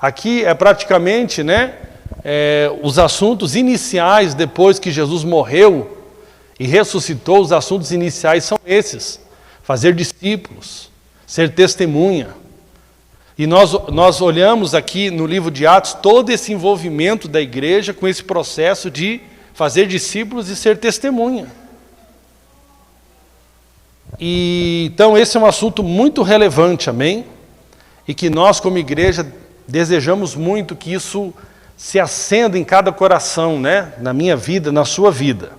Aqui é praticamente, né, os assuntos iniciais depois que Jesus morreu e ressuscitou, os assuntos iniciais são esses: fazer discípulos, ser testemunha. E nós olhamos aqui no livro de Atos todo esse envolvimento da igreja com esse processo de fazer discípulos e ser testemunha. E então esse é um assunto muito relevante, amém? E que nós como igreja desejamos muito que isso se acenda em cada coração, né? Na minha vida, na sua vida.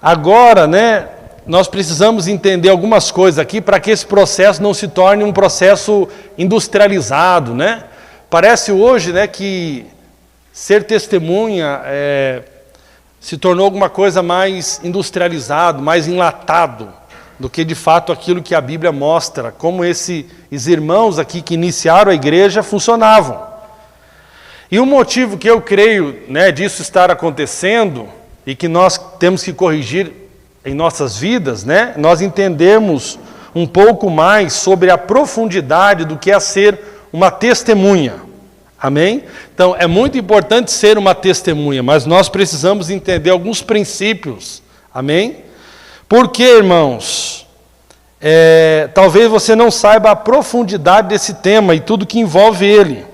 Agora, né, nós precisamos entender algumas coisas aqui para que esse processo não se torne um processo industrializado, né? Parece hoje, né, que ser testemunha se tornou alguma coisa mais industrializado, mais enlatado, do que de fato aquilo que a Bíblia mostra, como esses irmãos aqui que iniciaram a igreja funcionavam. E o motivo que eu creio, né, disso estar acontecendo, e que nós temos que corrigir em nossas vidas, né, nós entendemos um pouco mais sobre a profundidade do que é ser uma testemunha. Amém? Então, é muito importante ser uma testemunha, mas nós precisamos entender alguns princípios. Amém? Porque, irmãos, talvez você não saiba a profundidade desse tema e tudo que envolve ele.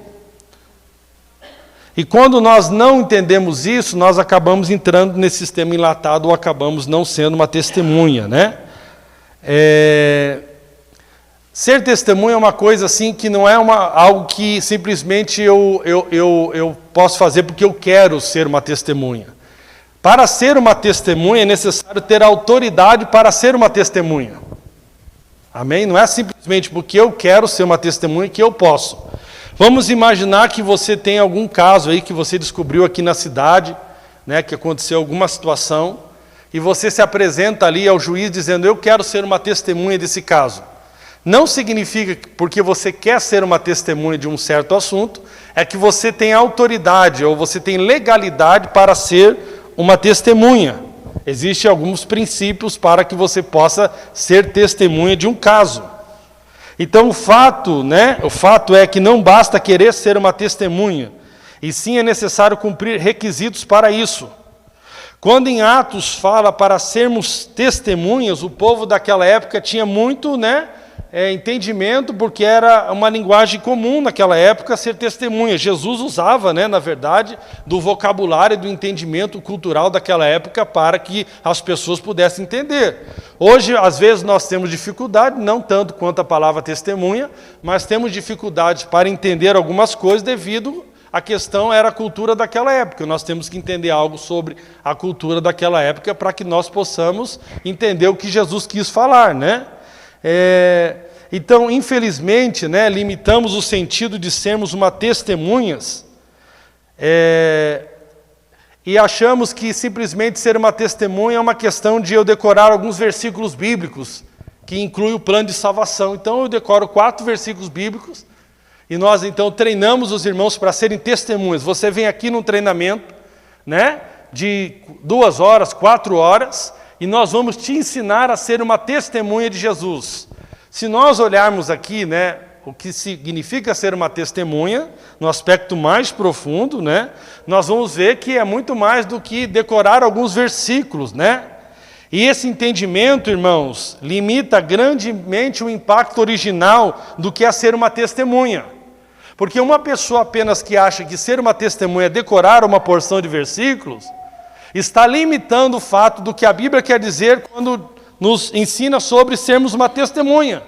E quando nós não entendemos isso, nós acabamos entrando nesse sistema enlatado ou acabamos não sendo uma testemunha, né? Ser testemunha é uma coisa assim que não é algo que simplesmente eu posso fazer porque eu quero ser uma testemunha. Para ser uma testemunha é necessário ter autoridade para ser uma testemunha. Amém? Não é simplesmente porque eu quero ser uma testemunha que eu posso. Vamos imaginar que você tem algum caso aí que você descobriu aqui na cidade, né, que aconteceu alguma situação, e você se apresenta ali ao juiz dizendo: eu quero ser uma testemunha desse caso. Não significa que porque você quer ser uma testemunha de um certo assunto, é que você tem autoridade ou você tem legalidade para ser uma testemunha. Existem alguns princípios para que você possa ser testemunha de um caso. Então o fato é que não basta querer ser uma testemunha, e sim é necessário cumprir requisitos para isso. Quando em Atos fala para sermos testemunhas, o povo daquela época tinha muito, entendimento, porque era uma linguagem comum naquela época ser testemunha. Jesus usava, na verdade, do vocabulário e do entendimento cultural daquela época para que as pessoas pudessem entender. Hoje, às vezes, nós temos dificuldade, não tanto quanto a palavra testemunha, mas temos dificuldade para entender algumas coisas devido à questão era a cultura daquela época. Nós temos que entender algo sobre a cultura daquela época para que nós possamos entender o que Jesus quis falar, Então, infelizmente, limitamos o sentido de sermos uma testemunhas e achamos que simplesmente ser uma testemunha é uma questão de eu decorar alguns versículos bíblicos, que inclui o plano de salvação. Então, eu decoro 4 versículos bíblicos e nós, então, treinamos os irmãos para serem testemunhas. Você vem aqui num treinamento, de 2 horas, 4 horas, e nós vamos te ensinar a ser uma testemunha de Jesus. Se nós olharmos aqui, o que significa ser uma testemunha, no aspecto mais profundo, nós vamos ver que é muito mais do que decorar alguns versículos, E esse entendimento, irmãos, limita grandemente o impacto original do que é ser uma testemunha. Porque uma pessoa apenas que acha que ser uma testemunha é decorar uma porção de versículos, está limitando o fato do que a Bíblia quer dizer quando nos ensina sobre sermos uma testemunha.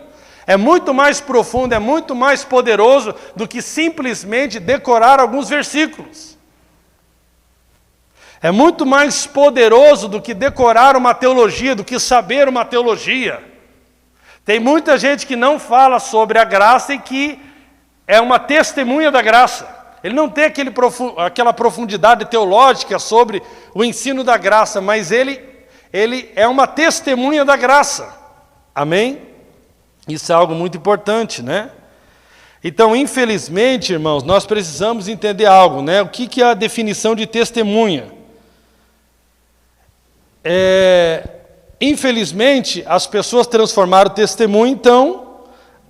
É muito mais profundo, é muito mais poderoso do que simplesmente decorar alguns versículos. É muito mais poderoso do que decorar uma teologia, do que saber uma teologia. Tem muita gente que não fala sobre a graça e que é uma testemunha da graça. Ele não tem aquela profundidade teológica sobre o ensino da graça, mas ele é uma testemunha da graça. Amém? Isso é algo muito importante, Então, infelizmente, irmãos, nós precisamos entender algo, O que é a definição de testemunha? Infelizmente, as pessoas transformaram o testemunho, então,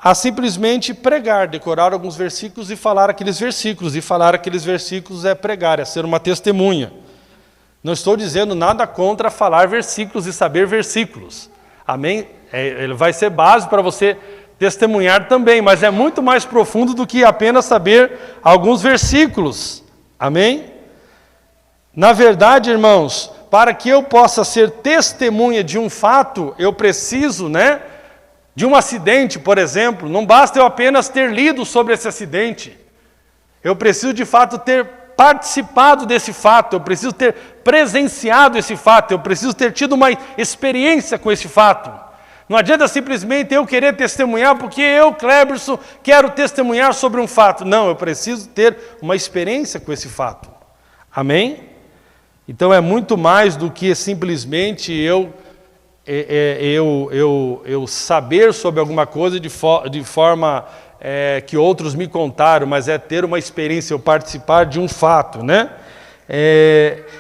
a simplesmente pregar, decorar alguns versículos e falar aqueles versículos. E falar aqueles versículos é pregar, é ser uma testemunha. Não estou dizendo nada contra falar versículos e saber versículos. Amém? Ele vai ser base para você testemunhar também, mas é muito mais profundo do que apenas saber alguns versículos. Amém? Na verdade, irmãos, para que eu possa ser testemunha de um fato, eu preciso, de um acidente, por exemplo. Não basta eu apenas ter lido sobre esse acidente. Eu preciso, de fato, ter participado desse fato. Eu preciso ter presenciado esse fato. Eu preciso ter tido uma experiência com esse fato. Não adianta simplesmente eu querer testemunhar porque eu, Cleberson, quero testemunhar sobre um fato. Não, eu preciso ter uma experiência com esse fato. Amém? Então é muito mais do que simplesmente eu saber sobre alguma coisa de forma que outros me contaram, mas é ter uma experiência, eu participar de um fato,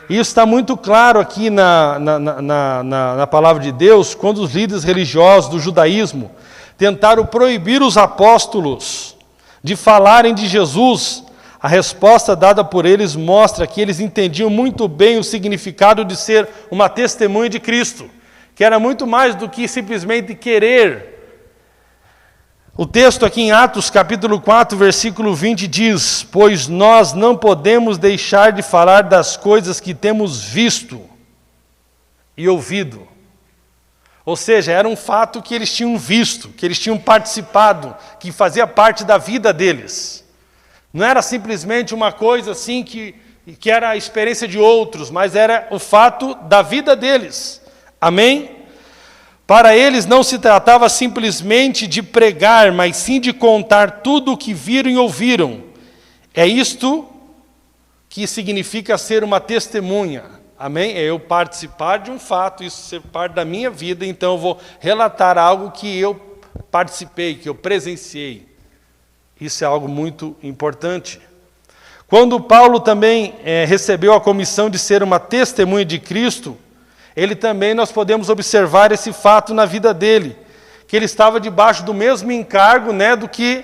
isso está muito claro aqui na palavra de Deus, quando os líderes religiosos do judaísmo tentaram proibir os apóstolos de falarem de Jesus. A resposta dada por eles mostra que eles entendiam muito bem o significado de ser uma testemunha de Cristo, que era muito mais do que simplesmente querer. O texto aqui em Atos capítulo 4, versículo 20 diz: pois nós não podemos deixar de falar das coisas que temos visto e ouvido. Ou seja, era um fato que eles tinham visto, que eles tinham participado, que fazia parte da vida deles. Não era simplesmente uma coisa assim que era a experiência de outros, mas era o fato da vida deles. Amém? Para eles não se tratava simplesmente de pregar, mas sim de contar tudo o que viram e ouviram. É isto que significa ser uma testemunha. Amém? É eu participar de um fato, isso ser parte da minha vida, então eu vou relatar algo que eu participei, que eu presenciei. Isso é algo muito importante. Quando Paulo também recebeu a comissão de ser uma testemunha de Cristo, ele também, nós podemos observar esse fato na vida dele, que ele estava debaixo do mesmo encargo do que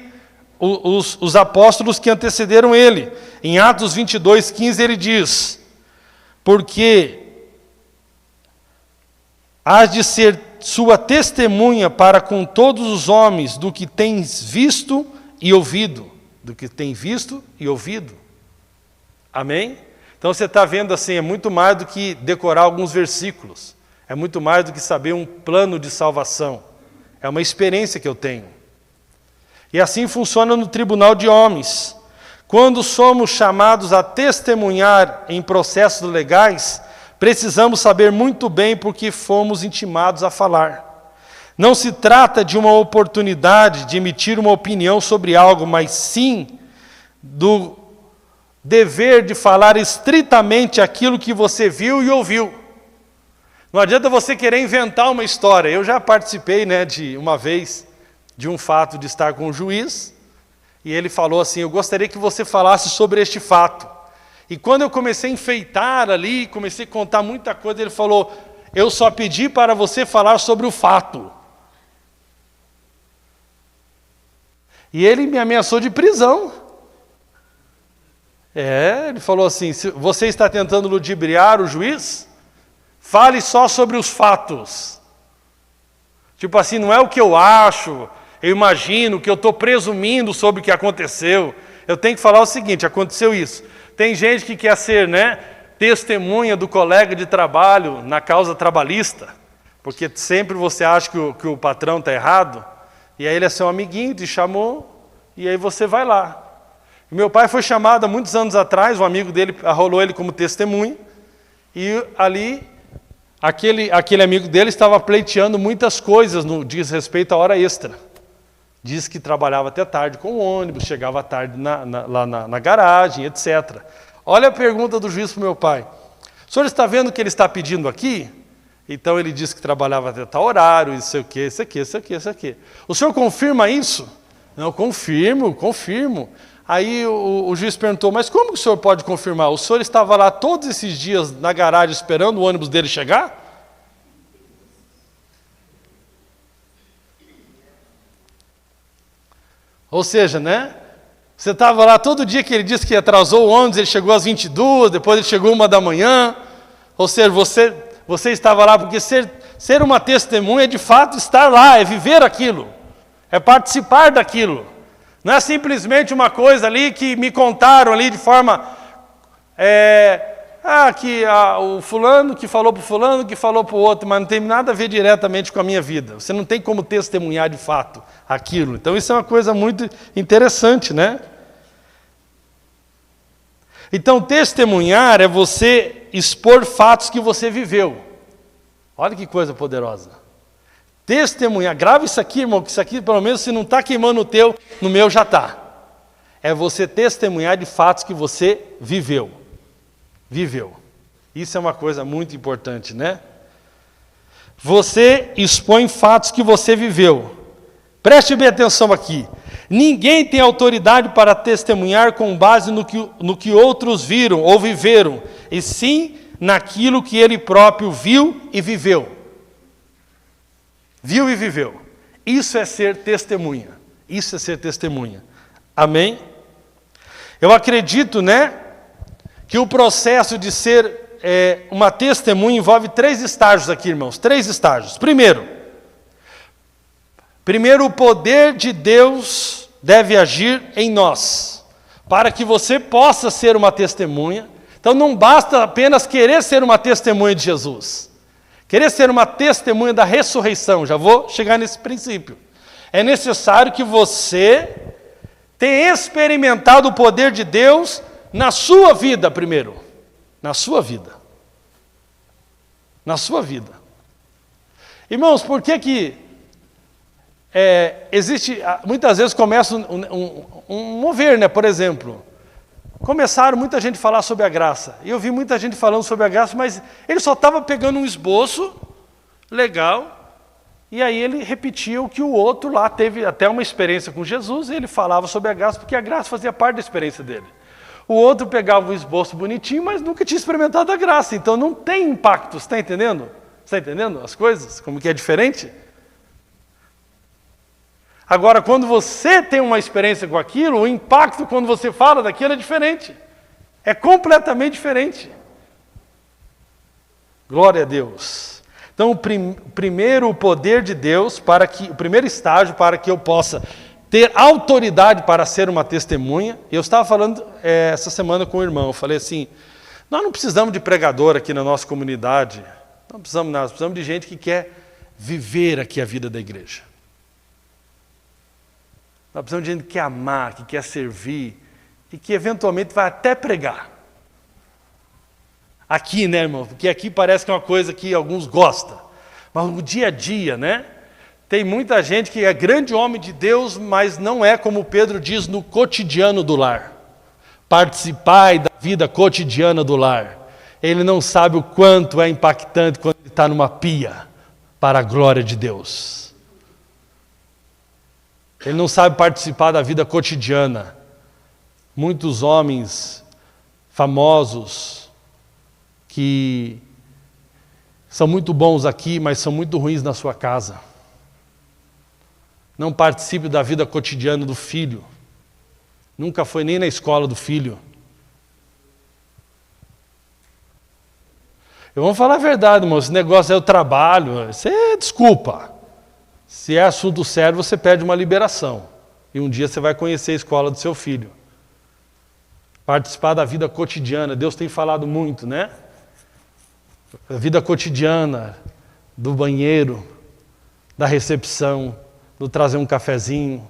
os apóstolos que antecederam ele. Em Atos 22, 15 ele diz: porque hás de ser sua testemunha para com todos os homens do que tens visto e ouvido. Do que tem visto e ouvido. Amém? Então você está vendo assim, é muito mais do que decorar alguns versículos. É muito mais do que saber um plano de salvação. É uma experiência que eu tenho. E assim funciona no tribunal de homens. Quando somos chamados a testemunhar em processos legais, precisamos saber muito bem por que fomos intimados a falar. Não se trata de uma oportunidade de emitir uma opinião sobre algo, mas sim do dever de falar estritamente aquilo que você viu e ouviu. Não adianta você querer inventar uma história. Eu já participei, de uma vez, de um fato de estar com um juiz, e ele falou assim: eu gostaria que você falasse sobre este fato. E quando eu comecei a enfeitar ali, comecei a contar muita coisa, ele falou: eu só pedi para você falar sobre o fato. E ele me ameaçou de prisão. Ele falou assim: se você está tentando ludibriar o juiz, fale só sobre os fatos. Tipo assim, não é o que eu acho, eu imagino, o que eu estou presumindo sobre o que aconteceu. Eu tenho que falar o seguinte: aconteceu isso. Tem gente que quer ser, testemunha do colega de trabalho na causa trabalhista, porque sempre você acha que o patrão está errado, e aí ele é seu amiguinho, te chamou, e aí você vai lá. Meu pai foi chamado há muitos anos atrás, um amigo dele arrolou ele como testemunha, e ali, aquele amigo dele estava pleiteando muitas coisas no diz respeito à hora extra. Diz que trabalhava até tarde com o ônibus, chegava tarde lá na garagem, etc. Olha a pergunta do juiz para o meu pai: o senhor está vendo o que ele está pedindo aqui? Então ele disse que trabalhava até tal horário, isso aqui, isso aqui, isso aqui, isso aqui. O senhor confirma isso? Não, confirmo. Aí o juiz perguntou: mas como que o senhor pode confirmar? O senhor estava lá todos esses dias na garagem esperando o ônibus dele chegar? Ou seja, né? Você estava lá todo dia que ele disse que atrasou o ônibus, ele chegou às 22, depois ele chegou 1 da manhã. Ou seja, você estava lá porque ser uma testemunha é de fato estar lá, é viver aquilo, é participar daquilo. Não é simplesmente uma coisa ali que me contaram ali de forma... o fulano que falou para o fulano que falou para o outro, mas não tem nada a ver diretamente com a minha vida. Você não tem como testemunhar de fato aquilo. Então isso é uma coisa muito interessante, né? Então testemunhar é você expor fatos que você viveu. Olha que coisa poderosa. Testemunhar, grava isso aqui, irmão, que isso aqui pelo menos se não está queimando o teu, no meu já está. É você testemunhar de fatos que você viveu. Viveu. Isso é uma coisa muito importante, né? Você expõe fatos que você viveu. Preste bem atenção aqui. Ninguém tem autoridade para testemunhar com base no que outros viram ou viveram, e sim naquilo que ele próprio viu e viveu. Viu e viveu. Isso é ser testemunha. Isso é ser testemunha. Amém? Eu acredito, né, que o processo de ser uma testemunha envolve 3 estágios aqui, irmãos. 3 estágios. Primeiro, o poder de Deus deve agir em nós, para que você possa ser uma testemunha. Então não basta apenas querer ser uma testemunha de Jesus. Querer ser uma testemunha da ressurreição. Já vou chegar nesse princípio. É necessário que você tenha experimentado o poder de Deus na sua vida primeiro. Na sua vida. Na sua vida. Irmãos, por que existe... Muitas vezes começa um mover, né? Por exemplo, começaram muita gente a falar sobre a graça. E eu vi muita gente falando sobre a graça, mas ele só estava pegando um esboço legal, e aí ele repetia o que o outro lá teve até uma experiência com Jesus, e ele falava sobre a graça, porque a graça fazia parte da experiência dele. O outro pegava um esboço bonitinho, mas nunca tinha experimentado a graça, então não tem impacto, você está entendendo? Você está entendendo as coisas? Como que é diferente? Agora, quando você tem uma experiência com aquilo, o impacto quando você fala daquilo é diferente. É completamente diferente. Glória a Deus. Então, primeiro o poder de Deus, o primeiro estágio para que eu possa ter autoridade para ser uma testemunha. Eu estava falando essa semana com o irmão, eu falei assim, nós não precisamos de pregador aqui na nossa comunidade, não precisamos nada, nós precisamos de gente que quer viver aqui a vida da igreja. Nós precisamos de gente que quer amar, que quer servir, e que eventualmente vai até pregar. Aqui, né, irmão? Porque aqui parece que é uma coisa que alguns gostam. Mas no dia a dia, né? Tem muita gente que é grande homem de Deus, mas não é, como Pedro diz, no cotidiano do lar. Participar da vida cotidiana do lar. Ele não sabe o quanto é impactante quando ele está numa pia, para a glória de Deus. Ele não sabe participar da vida cotidiana. Muitos homens famosos que são muito bons aqui, mas são muito ruins na sua casa. Não participe da vida cotidiana do filho. Nunca foi nem na escola do filho. Eu vou falar a verdade, irmão. Esse negócio é o trabalho. Isso é desculpa. Se é assunto sério, você pede uma liberação. E um dia você vai conhecer a escola do seu filho. Participar da vida cotidiana. Deus tem falado muito, né? A vida cotidiana, do banheiro, da recepção, do trazer um cafezinho,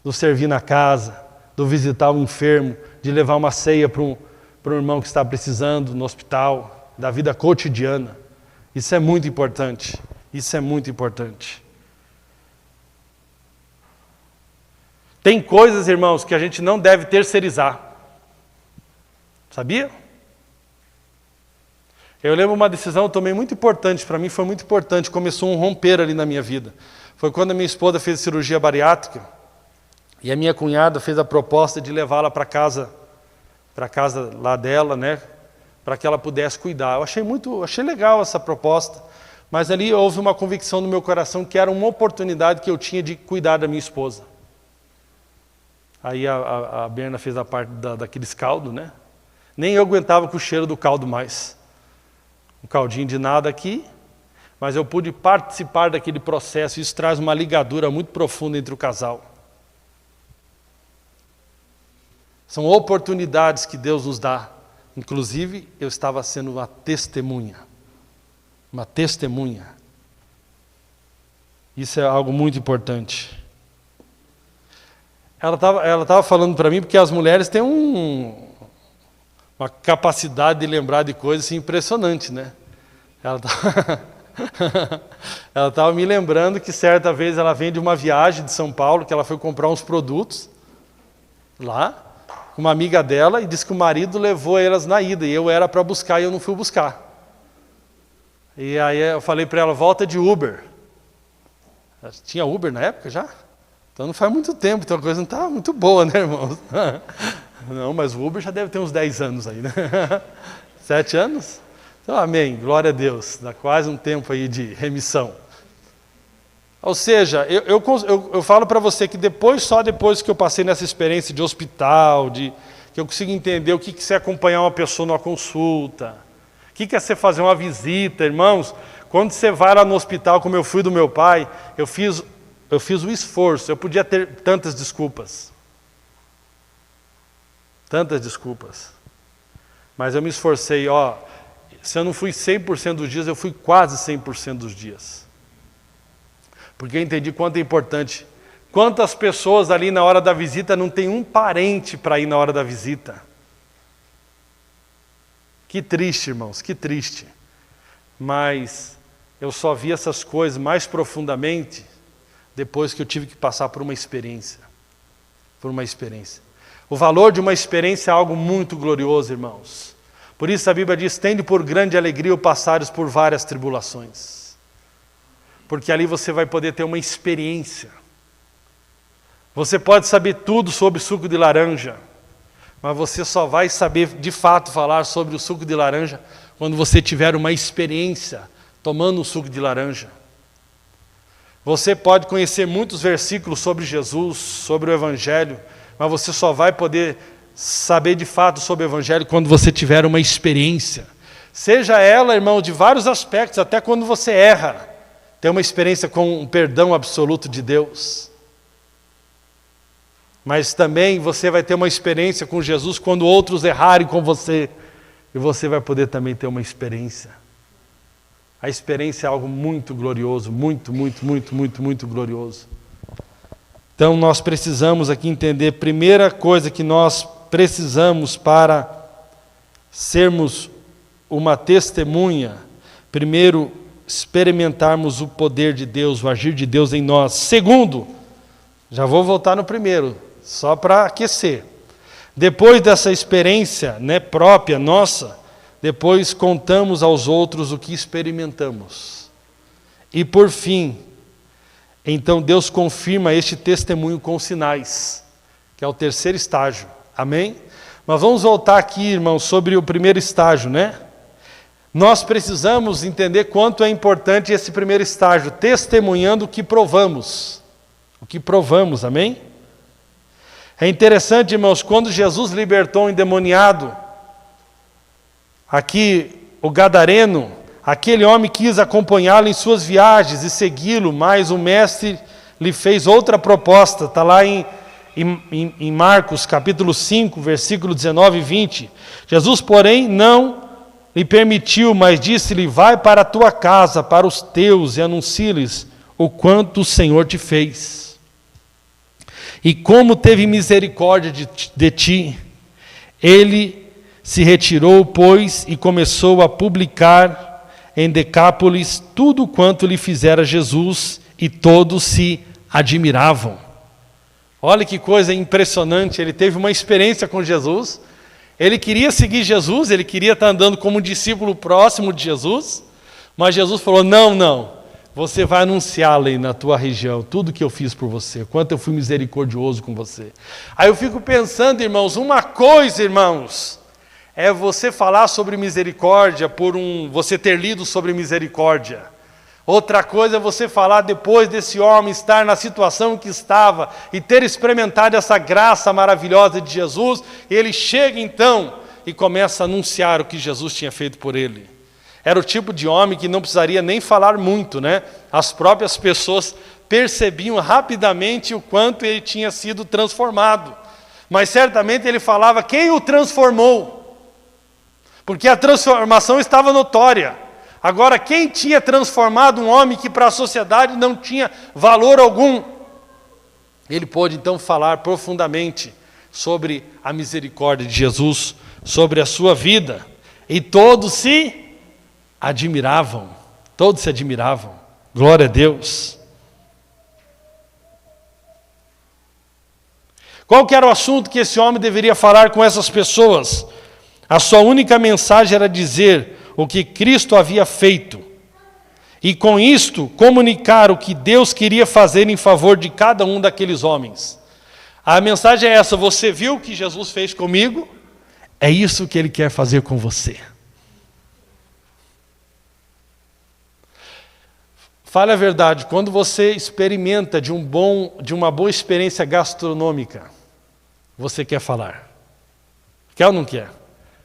do servir na casa, do visitar o enfermo, de levar uma ceia para um irmão que está precisando no hospital, da vida cotidiana. Isso é muito importante. Isso é muito importante. Tem coisas, irmãos, que a gente não deve terceirizar. Sabia? Eu lembro uma decisão que eu tomei muito importante, para mim foi muito importante, começou um romper ali na minha vida. Foi quando a minha esposa fez cirurgia bariátrica, e a minha cunhada fez a proposta de levá-la para casa lá dela, né, para que ela pudesse cuidar. Eu achei legal essa proposta, mas ali houve uma convicção no meu coração que era uma oportunidade que eu tinha de cuidar da minha esposa. Aí a Berna fez a parte daqueles caldos, né? Nem eu aguentava com o cheiro do caldo mais. Um caldinho de nada aqui, mas eu pude participar daquele processo. Isso traz uma ligadura muito profunda entre o casal. São oportunidades que Deus nos dá. Inclusive, eu estava sendo uma testemunha. Uma testemunha. Isso é algo muito importante. Ela estava falando para mim, porque as mulheres têm uma capacidade de lembrar de coisas assim, impressionante, né? Ela estava me lembrando que certa vez ela vem de uma viagem de São Paulo, que ela foi comprar uns produtos lá, com uma amiga dela, e disse que o marido levou elas na ida, e eu era para buscar e eu não fui buscar. E aí eu falei para ela, volta de Uber. Tinha Uber na época já? Então não faz muito tempo, então a coisa não está muito boa, né, irmãos? Não, mas o Uber já deve ter uns 10 anos aí, né? 7 anos? Então, amém, glória a Deus. Dá quase um tempo aí de remissão. Ou seja, eu falo para você que só depois que eu passei nessa experiência de hospital, que eu consigo entender o que é você acompanhar uma pessoa numa consulta, o que é você fazer uma visita, irmãos. Quando você vai lá no hospital, como eu fui do meu pai, eu fiz o esforço, eu podia ter tantas desculpas. Tantas desculpas. Mas eu me esforcei, se eu não fui 100% dos dias, eu fui quase 100% dos dias. Porque eu entendi quanto é importante. Quantas pessoas ali na hora da visita não tem um parente para ir na hora da visita? Que triste, irmãos, que triste. Mas eu só vi essas coisas mais profundamente depois que eu tive que passar por uma experiência. Por uma experiência. O valor de uma experiência é algo muito glorioso, irmãos. Por isso a Bíblia diz, tende por grande alegria o passares por várias tribulações. Porque ali você vai poder ter uma experiência. Você pode saber tudo sobre suco de laranja, mas você só vai saber de fato falar sobre o suco de laranja quando você tiver uma experiência tomando o suco de laranja. Você pode conhecer muitos versículos sobre Jesus, sobre o Evangelho, mas você só vai poder saber de fato sobre o Evangelho quando você tiver uma experiência. Seja ela, irmão, de vários aspectos, até quando você erra, ter uma experiência com um perdão absoluto de Deus. Mas também você vai ter uma experiência com Jesus quando outros errarem com você, e você vai poder também ter uma experiência. A experiência é algo muito glorioso, muito, muito, muito, muito, muito glorioso. Então nós precisamos aqui entender, primeira coisa que nós precisamos para sermos uma testemunha, primeiro, experimentarmos o poder de Deus, o agir de Deus em nós. Segundo, já vou voltar no primeiro, só para aquecer. Depois dessa experiência, própria, nossa, depois contamos aos outros o que experimentamos. E por fim, então Deus confirma este testemunho com sinais, que é o terceiro estágio. Amém? Mas vamos voltar aqui, irmãos, sobre o primeiro estágio, Nós precisamos entender quanto é importante esse primeiro estágio, testemunhando o que provamos. O que provamos, amém? É interessante, irmãos, quando Jesus libertou o endemoniado, aqui o gadareno, aquele homem quis acompanhá-lo em suas viagens e segui-lo, mas o mestre lhe fez outra proposta, está lá em Marcos capítulo 5, versículo 19 e 20. Jesus, porém, não lhe permitiu, mas disse-lhe, vai para a tua casa, para os teus, e anuncie-lhes o quanto o Senhor te fez. E como teve misericórdia de ti, ele se retirou, pois, e começou a publicar em Decápolis tudo quanto lhe fizera Jesus, e todos se admiravam. Olha que coisa impressionante, ele teve uma experiência com Jesus, ele queria seguir Jesus, ele queria estar andando como um discípulo próximo de Jesus, mas Jesus falou, não, você vai anunciar aí na tua região, tudo que eu fiz por você, quanto eu fui misericordioso com você. Aí eu fico pensando, irmãos, uma coisa, irmãos, é você falar sobre misericórdia, você ter lido sobre misericórdia. Outra coisa é você falar depois desse homem estar na situação que estava e ter experimentado essa graça maravilhosa de Jesus, e ele chega então e começa a anunciar o que Jesus tinha feito por ele. Era o tipo de homem que não precisaria nem falar muito, né? As próprias pessoas percebiam rapidamente o quanto ele tinha sido transformado. Mas certamente ele falava quem o transformou, porque a transformação estava notória. Agora, quem tinha transformado um homem que para a sociedade não tinha valor algum? Ele pôde então falar profundamente sobre a misericórdia de Jesus, sobre a sua vida. E todos se admiravam. Todos se admiravam. Glória a Deus. Qual que era o assunto que esse homem deveria falar com essas pessoas? A sua única mensagem era dizer o que Cristo havia feito, e com isto comunicar o que Deus queria fazer em favor de cada um daqueles homens. A mensagem é essa: você viu o que Jesus fez comigo? É isso que Ele quer fazer com você. Fale a verdade, quando você experimenta de uma boa experiência gastronômica, você quer falar? Quer ou não quer?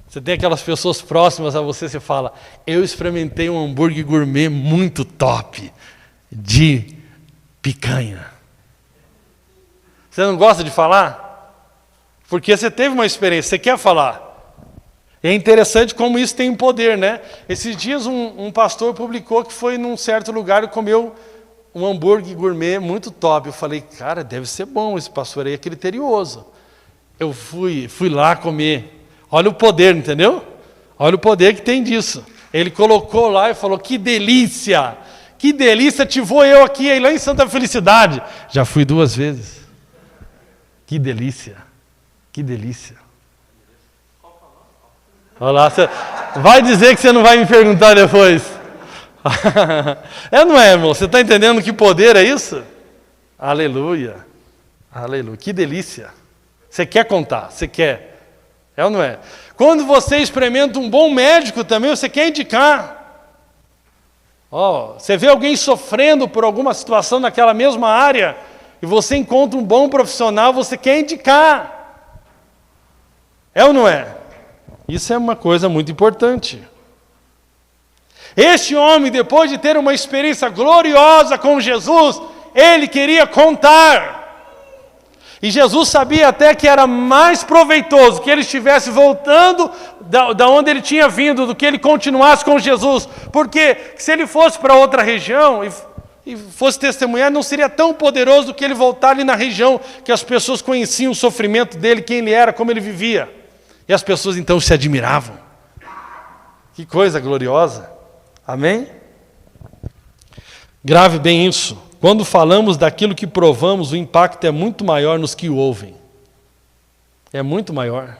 Você tem aquelas pessoas próximas a você, você fala, eu experimentei um hambúrguer gourmet muito top, de picanha. Você não gosta de falar? Porque você teve uma experiência, você quer falar. É interessante como isso tem poder, né? Esses dias um pastor publicou que foi num certo lugar e comeu um hambúrguer gourmet muito top. Eu falei, cara, deve ser bom, esse pastor aí é criterioso. Eu fui lá comer. Olha o poder, entendeu? Olha o poder que tem disso. Ele colocou lá e falou, que delícia, te vou eu aqui, aí lá em Santa Felicidade. Já fui 2 vezes. Que delícia. Olha lá, você vai dizer que você não vai me perguntar depois. Não é, irmão? Você está entendendo que poder é isso? Aleluia. Que delícia. Você quer contar, você quer. É ou não é? Quando você experimenta um bom médico também, você quer indicar. Você vê alguém sofrendo por alguma situação naquela mesma área, e você encontra um bom profissional, você quer indicar. É ou não é? Isso é uma coisa muito importante. Este homem, depois de ter uma experiência gloriosa com Jesus, ele queria contar. E Jesus sabia até que era mais proveitoso que ele estivesse voltando da onde ele tinha vindo, do que ele continuasse com Jesus. Porque se ele fosse para outra região e fosse testemunhar, não seria tão poderoso do que ele voltar ali na região que as pessoas conheciam o sofrimento dele, quem ele era, como ele vivia. E as pessoas então se admiravam. Que coisa gloriosa. Amém? Grave bem isso. Quando falamos daquilo que provamos, o impacto é muito maior nos que o ouvem. É muito maior.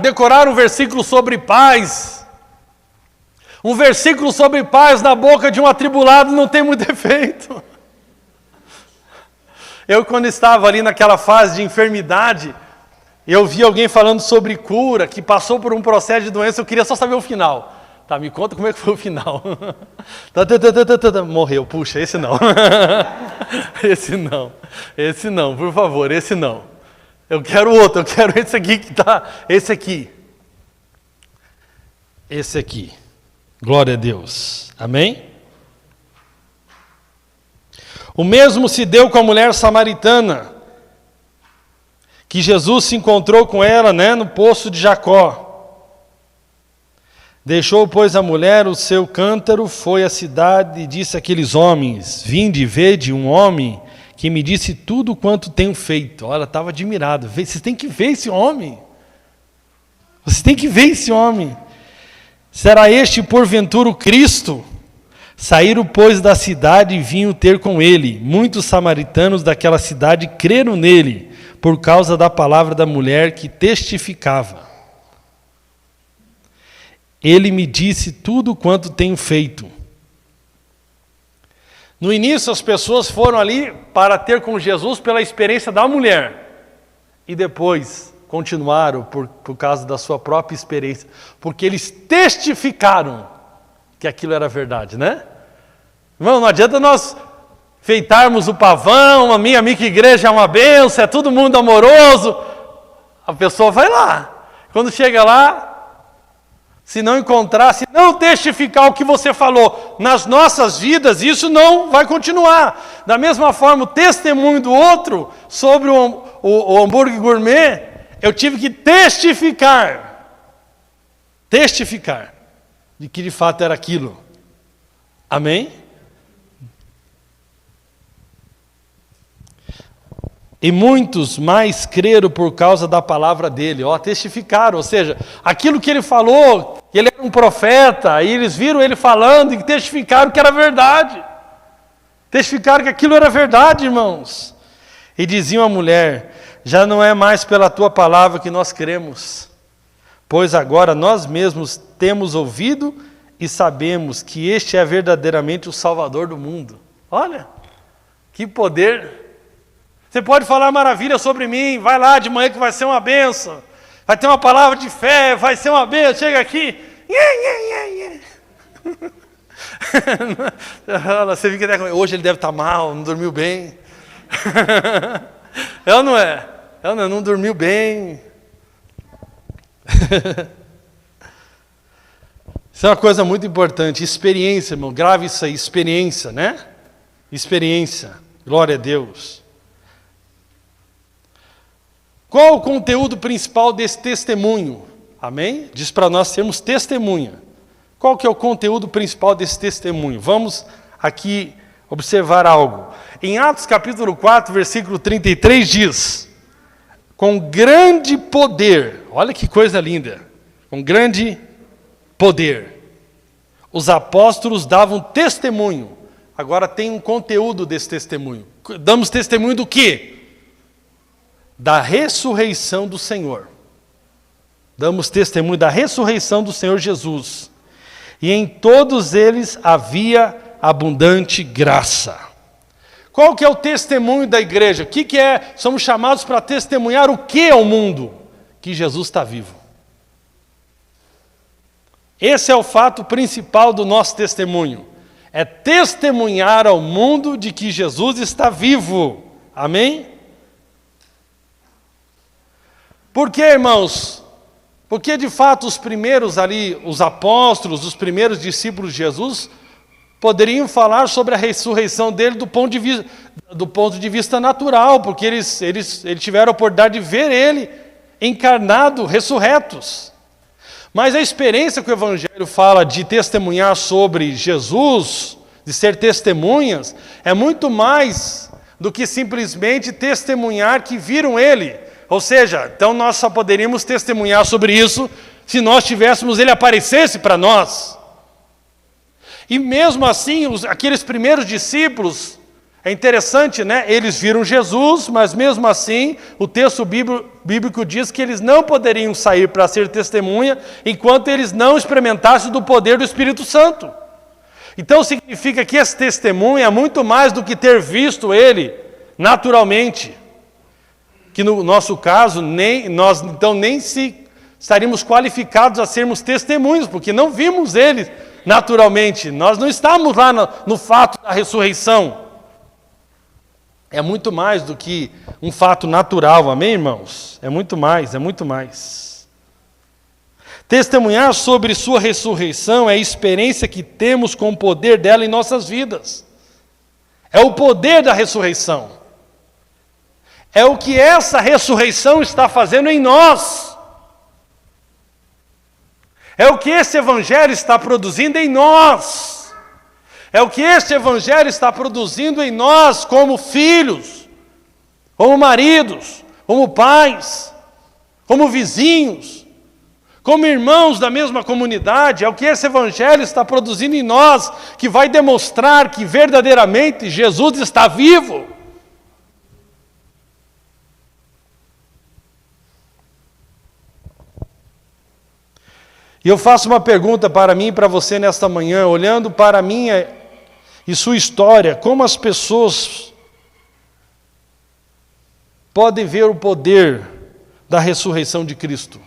Decorar um versículo sobre paz. Um versículo sobre paz na boca de um atribulado não tem muito efeito. Eu, quando estava ali naquela fase de enfermidade, eu vi alguém falando sobre cura, que passou por um processo de doença, eu queria só saber o final. Tá, me conta como é que foi o final. Morreu, puxa, esse não. Esse não, por favor, esse não. Eu quero outro, eu quero esse aqui que tá, esse aqui. Glória a Deus. Amém? O mesmo se deu com a mulher samaritana, que Jesus se encontrou com ela, no poço de Jacó. Deixou, pois, a mulher o seu cântaro, foi à cidade e disse àqueles homens, vinde e vede um homem que me disse tudo quanto tenho feito. Olha, estava admirado. Vocês têm que ver esse homem. Será este, porventura, o Cristo? Saíram, pois, da cidade e vinham ter com ele. Muitos samaritanos daquela cidade creram nele, por causa da palavra da mulher que testificava. Ele me disse tudo quanto tenho feito. No início, as pessoas foram ali para ter com Jesus pela experiência da mulher. E depois, continuaram por causa da sua própria experiência, porque eles testificaram que aquilo era verdade, né? Irmão, não adianta nós enfeitarmos o pavão, a minha amiga igreja é uma bênção, é todo mundo amoroso. A pessoa vai lá. Quando chega lá, se não encontrar, se não testificar o que você falou nas nossas vidas, isso não vai continuar. Da mesma forma, o testemunho do outro sobre o hambúrguer gourmet, eu tive que testificar de que de fato era aquilo. Amém? E muitos mais creram por causa da palavra dele, testificaram, ou seja, aquilo que ele falou, que ele era um profeta, e eles viram ele falando e testificaram que era verdade. Testificaram que aquilo era verdade, irmãos. E diziam à mulher: já não é mais pela tua palavra que nós cremos, pois agora nós mesmos temos ouvido e sabemos que este é verdadeiramente o Salvador do mundo. Olha, que poder! Você pode falar maravilha sobre mim, vai lá de manhã que vai ser uma benção, vai ter uma palavra de fé, vai ser uma benção, chega aqui, você fica até com... hoje ele deve estar mal, não dormiu bem. É ou não é? Não dormiu bem. Isso é uma coisa muito importante, experiência, irmão, grave isso aí, experiência, né? Experiência, glória a Deus. Qual o conteúdo principal desse testemunho? Amém? Diz para nós sermos testemunha. Qual que é o conteúdo principal desse testemunho? Vamos aqui observar algo. Em Atos capítulo 4, versículo 33 diz: com grande poder, olha que coisa linda, com grande poder, os apóstolos davam testemunho. Agora tem um conteúdo desse testemunho. Damos testemunho do quê? Da ressurreição do Senhor. Damos testemunho da ressurreição do Senhor Jesus. E em todos eles havia abundante graça. Qual que é o testemunho da igreja? O que é? Somos chamados para testemunhar o que ao mundo? Que Jesus está vivo. Esse é o fato principal do nosso testemunho. É testemunhar ao mundo de que Jesus está vivo. Amém? Por que, irmãos? Porque de fato os primeiros ali, os apóstolos, os primeiros discípulos de Jesus, poderiam falar sobre a ressurreição dele do ponto de vista natural, porque eles tiveram a oportunidade de ver ele encarnado, ressurretos. Mas a experiência que o Evangelho fala de testemunhar sobre Jesus, de ser testemunhas, é muito mais do que simplesmente testemunhar que viram ele. Ou seja, então nós só poderíamos testemunhar sobre isso se nós tivéssemos ele aparecesse para nós. E mesmo assim, aqueles primeiros discípulos, é interessante, né? Eles viram Jesus, mas mesmo assim, o texto bíblico diz que eles não poderiam sair para ser testemunha enquanto eles não experimentassem do poder do Espírito Santo. Então significa que esse testemunho é muito mais do que ter visto ele naturalmente. Que no nosso caso, nós então nem se estaríamos qualificados a sermos testemunhos, porque não vimos ele naturalmente, nós não estamos lá no fato da ressurreição. É muito mais do que um fato natural, amém, irmãos? É muito mais, é muito mais. Testemunhar sobre sua ressurreição é a experiência que temos com o poder dela em nossas vidas. É o poder da ressurreição. É o que essa ressurreição está fazendo em nós. É o que esse Evangelho está produzindo em nós. É o que este Evangelho está produzindo em nós como filhos, como maridos, como pais, como vizinhos, como irmãos da mesma comunidade. É o que esse Evangelho está produzindo em nós, que vai demonstrar que verdadeiramente Jesus está vivo. E eu faço uma pergunta para mim e para você nesta manhã, olhando para a minha e sua história, como as pessoas podem ver o poder da ressurreição de Cristo.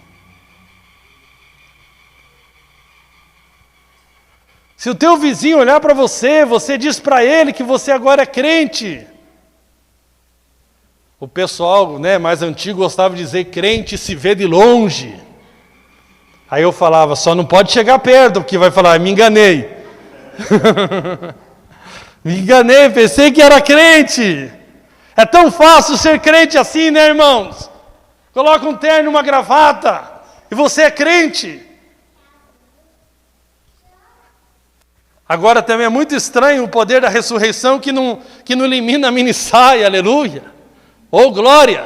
Se o teu vizinho olhar para você, você diz para ele que você agora é crente. O pessoal, mais antigo gostava de dizer, crente se vê de longe. Aí eu falava, só não pode chegar perto, porque vai falar, me enganei. Me enganei, pensei que era crente. É tão fácil ser crente assim, né, irmãos? Coloca um terno, uma gravata, e você é crente. Agora também é muito estranho o poder da ressurreição que não elimina a mini saia, aleluia. Oh, glória!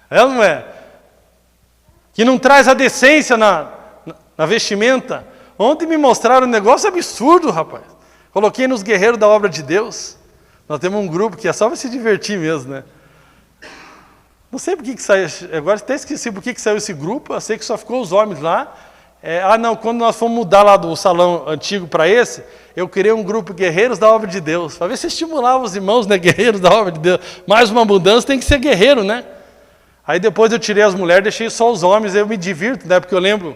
É ou não é? Que não traz a decência na vestimenta. Ontem me mostraram um negócio absurdo, rapaz. Coloquei nos guerreiros da obra de Deus. Nós temos um grupo que é só para se divertir mesmo, né? Não sei por que saiu, agora até esqueci por que saiu esse grupo, eu sei que só ficou os homens lá. Quando nós fomos mudar lá do salão antigo para esse, eu criei um grupo Guerreiros da Obra de Deus, para ver se estimulava os irmãos, né, Guerreiros da Obra de Deus. Mais uma mudança tem que ser guerreiro, né? Aí depois eu tirei as mulheres, deixei só os homens, eu me divirto, né, porque eu lembro,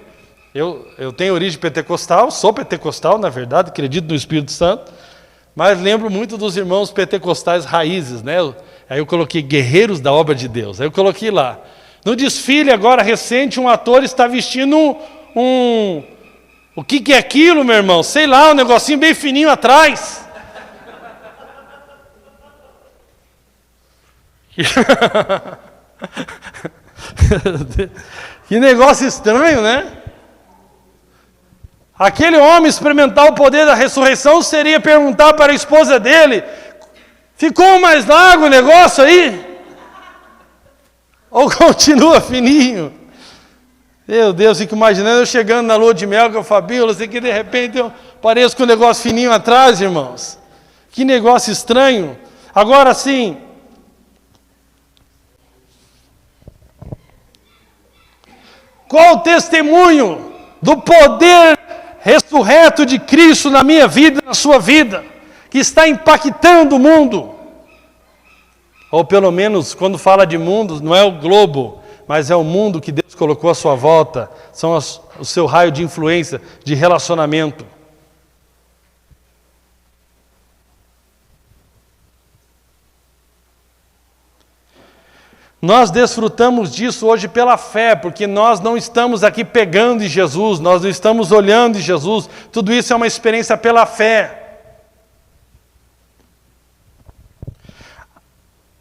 eu tenho origem pentecostal, sou pentecostal, na verdade, acredito no Espírito Santo, mas lembro muito dos irmãos pentecostais raízes, né? Aí eu coloquei Guerreiros da Obra de Deus, aí eu coloquei lá. No desfile agora recente, um ator está vestindo o que é aquilo, meu irmão? Sei lá, um negocinho bem fininho atrás. Que negócio estranho, né? Aquele homem experimentar o poder da ressurreição seria perguntar para a esposa dele, ficou mais largo o negócio aí? Ou continua fininho? Meu Deus, fico imaginando eu chegando na lua de mel com a Fabíola, assim que de repente eu pareço com um negócio fininho atrás, irmãos. Que negócio estranho. Agora sim, qual o testemunho do poder ressurreto de Cristo na minha vida e na sua vida, que está impactando o mundo? Ou pelo menos, quando fala de mundo, não é o globo, mas é o mundo que Deus colocou à sua volta, são o seu raio de influência, de relacionamento. Nós desfrutamos disso hoje pela fé, porque nós não estamos aqui pegando em Jesus, nós não estamos olhando em Jesus, tudo isso é uma experiência pela fé.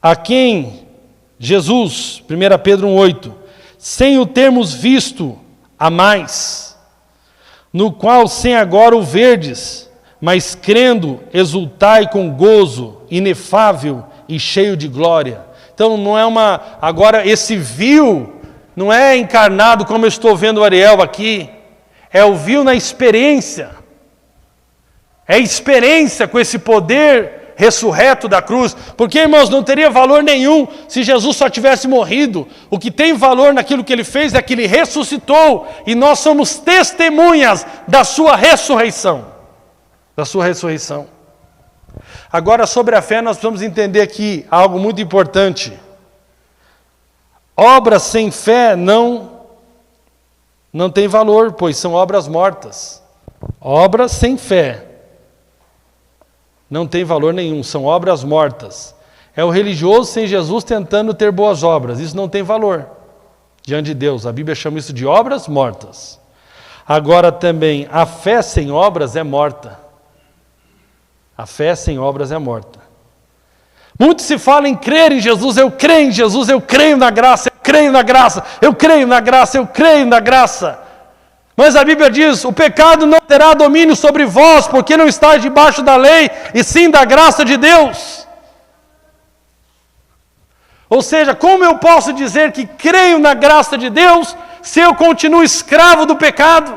A quem Jesus, 1 Pedro 1,8, sem o termos visto a mais, no qual sem agora o verdes, mas crendo exultai com gozo inefável e cheio de glória. Então não é agora esse viu, não é encarnado como eu estou vendo o Ariel aqui, é o viu na experiência. É experiência com esse poder ressurreto da cruz, porque, irmãos, não teria valor nenhum se Jesus só tivesse morrido. O que tem valor naquilo que ele fez é que ele ressuscitou, e nós somos testemunhas da sua ressurreição. Da sua ressurreição. Agora, sobre a fé, nós precisamos entender aqui algo muito importante. Obras sem fé não tem valor, pois são obras mortas. Obras sem fé não tem valor nenhum, são obras mortas. É o religioso sem Jesus tentando ter boas obras, isso não tem valor diante de Deus. A Bíblia chama isso de obras mortas. Agora também, a fé sem obras é morta. A fé sem obras é morta. Muito se fala em crer em Jesus, eu creio em Jesus, eu creio na graça, eu creio na graça, eu creio na graça, eu creio na graça. Mas a Bíblia diz, o pecado não terá domínio sobre vós, porque não estáis debaixo da lei, e sim da graça de Deus. Ou seja, como eu posso dizer que creio na graça de Deus, se eu continuo escravo do pecado?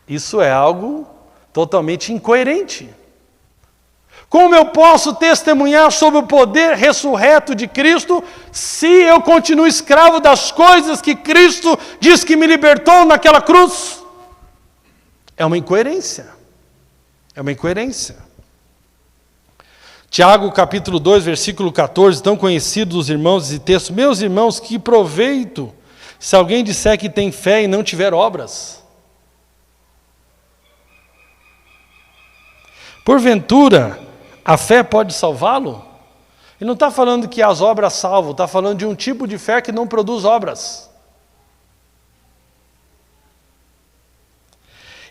Isso é algo totalmente incoerente. Como eu posso testemunhar sobre o poder ressurreto de Cristo se eu continuo escravo das coisas que Cristo diz que me libertou naquela cruz? É uma incoerência. É uma incoerência. Tiago capítulo 2, versículo 14, tão conhecido dos irmãos esse texto: meus irmãos, que proveito se alguém disser que tem fé e não tiver obras? Porventura, a fé pode salvá-lo? Ele não está falando que as obras salvam, está falando de um tipo de fé que não produz obras.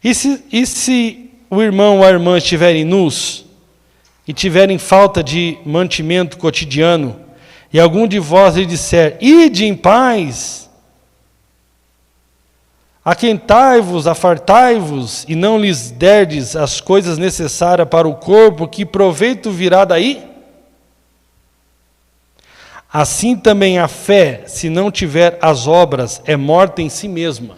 E se o irmão ou a irmã estiverem nus e tiverem falta de mantimento cotidiano, e algum de vós lhe disser: ide em paz, aquentai-vos, afartai-vos, e não lhes derdes as coisas necessárias para o corpo, que proveito virá daí? Assim também a fé, se não tiver as obras, é morta em si mesma.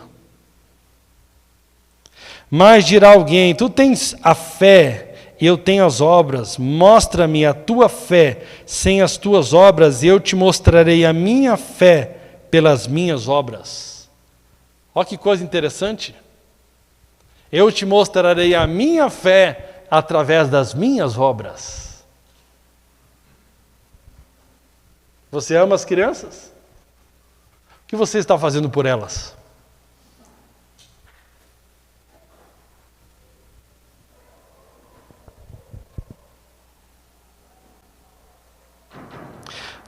Mas dirá alguém: tu tens a fé, e eu tenho as obras. Mostra-me a tua fé sem as tuas obras, e eu te mostrarei a minha fé pelas minhas obras. Olha que coisa interessante. Eu te mostrarei a minha fé através das minhas obras. Você ama as crianças? O que você está fazendo por elas?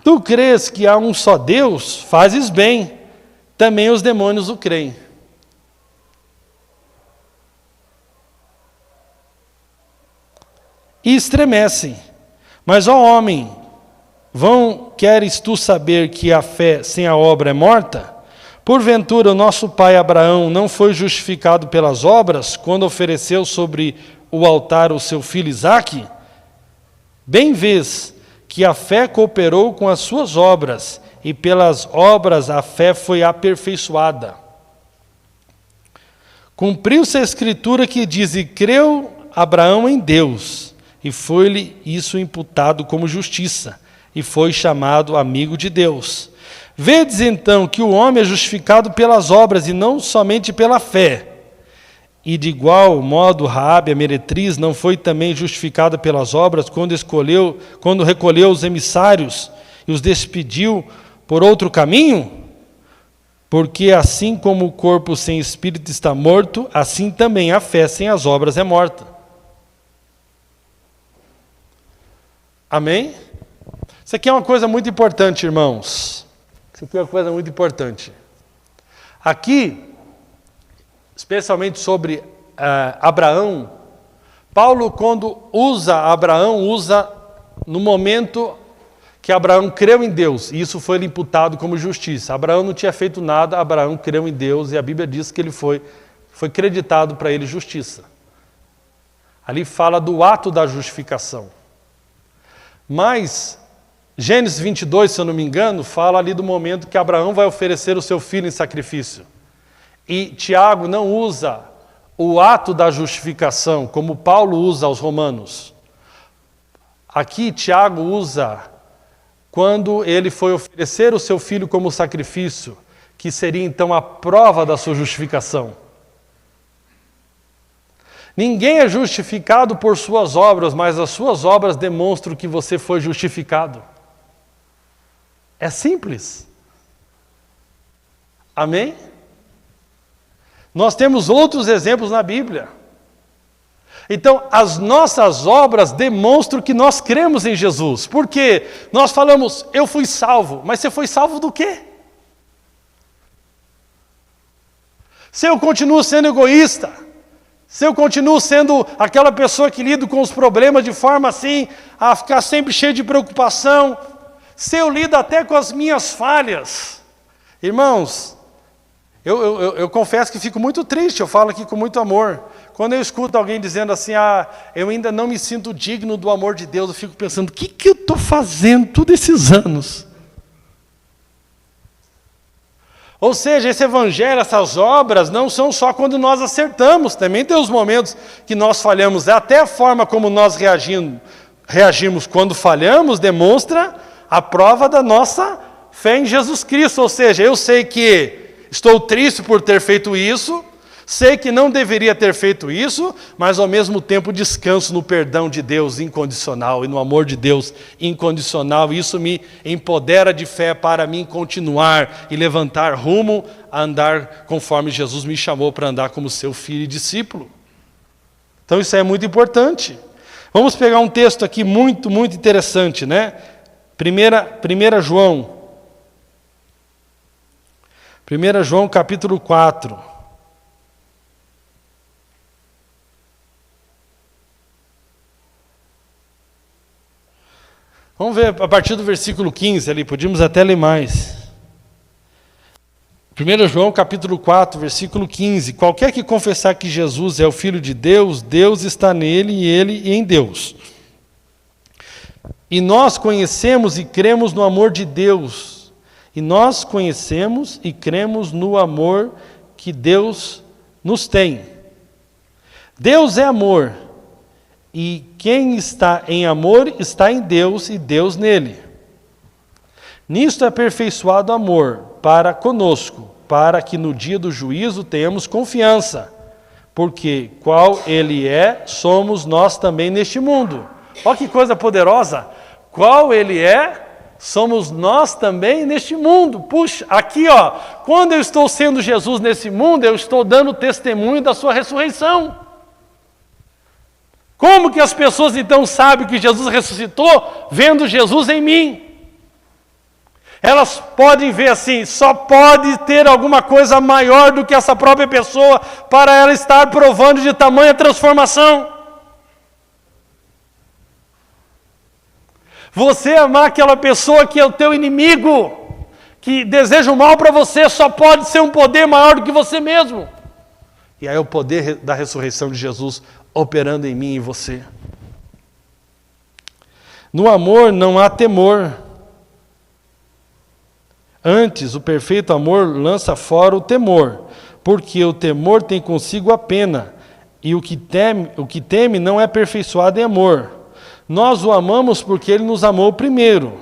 Tu crês que há um só Deus? Fazes bem. Também os demônios o creem. E estremecem. Mas, ó homem, queres tu saber que a fé sem a obra é morta? Porventura, o nosso pai Abraão não foi justificado pelas obras, quando ofereceu sobre o altar o seu filho Isaque? Bem vês que a fé cooperou com as suas obras, e pelas obras a fé foi aperfeiçoada. Cumpriu-se a escritura que diz: e creu Abraão em Deus, e foi-lhe isso imputado como justiça, e foi chamado amigo de Deus. Vedes então que o homem é justificado pelas obras, e não somente pela fé. E de igual modo Raabe, a meretriz, não foi também justificada pelas obras, quando recolheu os emissários e os despediu por outro caminho? Porque assim como o corpo sem espírito está morto, assim também a fé sem as obras é morta. Amém? Isso aqui é uma coisa muito importante, irmãos. Isso aqui é uma coisa muito importante. Aqui, especialmente sobre Abraão, Paulo, quando usa Abraão, usa no momento que Abraão creu em Deus, e isso foi lhe imputado como justiça. Abraão não tinha feito nada, Abraão creu em Deus, e a Bíblia diz que ele foi creditado para ele justiça. Ali fala do ato da justificação. Mas Gênesis 22, se eu não me engano, fala ali do momento que Abraão vai oferecer o seu filho em sacrifício. E Tiago não usa o ato da justificação, como Paulo usa aos romanos. Aqui Tiago usa quando ele foi oferecer o seu filho como sacrifício, que seria então a prova da sua justificação. Ninguém é justificado por suas obras, mas as suas obras demonstram que você foi justificado. É simples. Amém? Nós temos outros exemplos na Bíblia. Então, as nossas obras demonstram que nós cremos em Jesus. Por quê? Nós falamos: eu fui salvo. Mas você foi salvo do quê? Se eu continuo sendo egoísta, se eu continuo sendo aquela pessoa que lida com os problemas de forma assim, a ficar sempre cheio de preocupação, se eu lido até com as minhas falhas, irmãos, eu confesso que fico muito triste, eu falo aqui com muito amor. Quando eu escuto alguém dizendo assim: eu ainda não me sinto digno do amor de Deus, eu fico pensando: o que eu estou fazendo todos esses anos? Ou seja, esse evangelho, essas obras, não são só quando nós acertamos, também tem os momentos que nós falhamos. Até a forma como nós reagimos quando falhamos demonstra a prova da nossa fé em Jesus Cristo. Ou seja, eu sei que estou triste por ter feito isso, Sei que não deveria ter feito isso, mas ao mesmo tempo descanso no perdão de Deus incondicional e no amor de Deus incondicional. Isso me empodera de fé para mim continuar e levantar rumo a andar conforme Jesus me chamou para andar como seu filho e discípulo. Então isso é muito importante. Vamos pegar um texto aqui muito, muito interessante, né? 1 João capítulo 4. Vamos ver a partir do versículo 15 ali, podíamos até ler mais. 1 João capítulo 4, versículo 15. Qualquer que confessar que Jesus é o Filho de Deus, Deus está nele e ele em Deus. E nós conhecemos e cremos no amor de Deus. E nós conhecemos e cremos no amor que Deus nos tem. Deus é amor. E quem está em amor está em Deus e Deus nele. Nisto é aperfeiçoado o amor para conosco, para que no dia do juízo tenhamos confiança, porque qual ele é, somos nós também neste mundo. Olha que coisa poderosa! Qual ele é, somos nós também neste mundo. Puxa, aqui ó, quando eu estou sendo Jesus nesse mundo, eu estou dando testemunho da sua ressurreição. Como que as pessoas então sabem que Jesus ressuscitou? Vendo Jesus em mim. Elas podem ver assim, só pode ter alguma coisa maior do que essa própria pessoa para ela estar provando de tamanha transformação. Você amar aquela pessoa que é o teu inimigo, que deseja o mal para você, só pode ser um poder maior do que você mesmo. E aí é o poder da ressurreição de Jesus operando em mim e em você. No amor não há temor. Antes, o perfeito amor lança fora o temor, porque o temor tem consigo a pena, e o que teme não é aperfeiçoado em amor. Nós o amamos porque ele nos amou primeiro.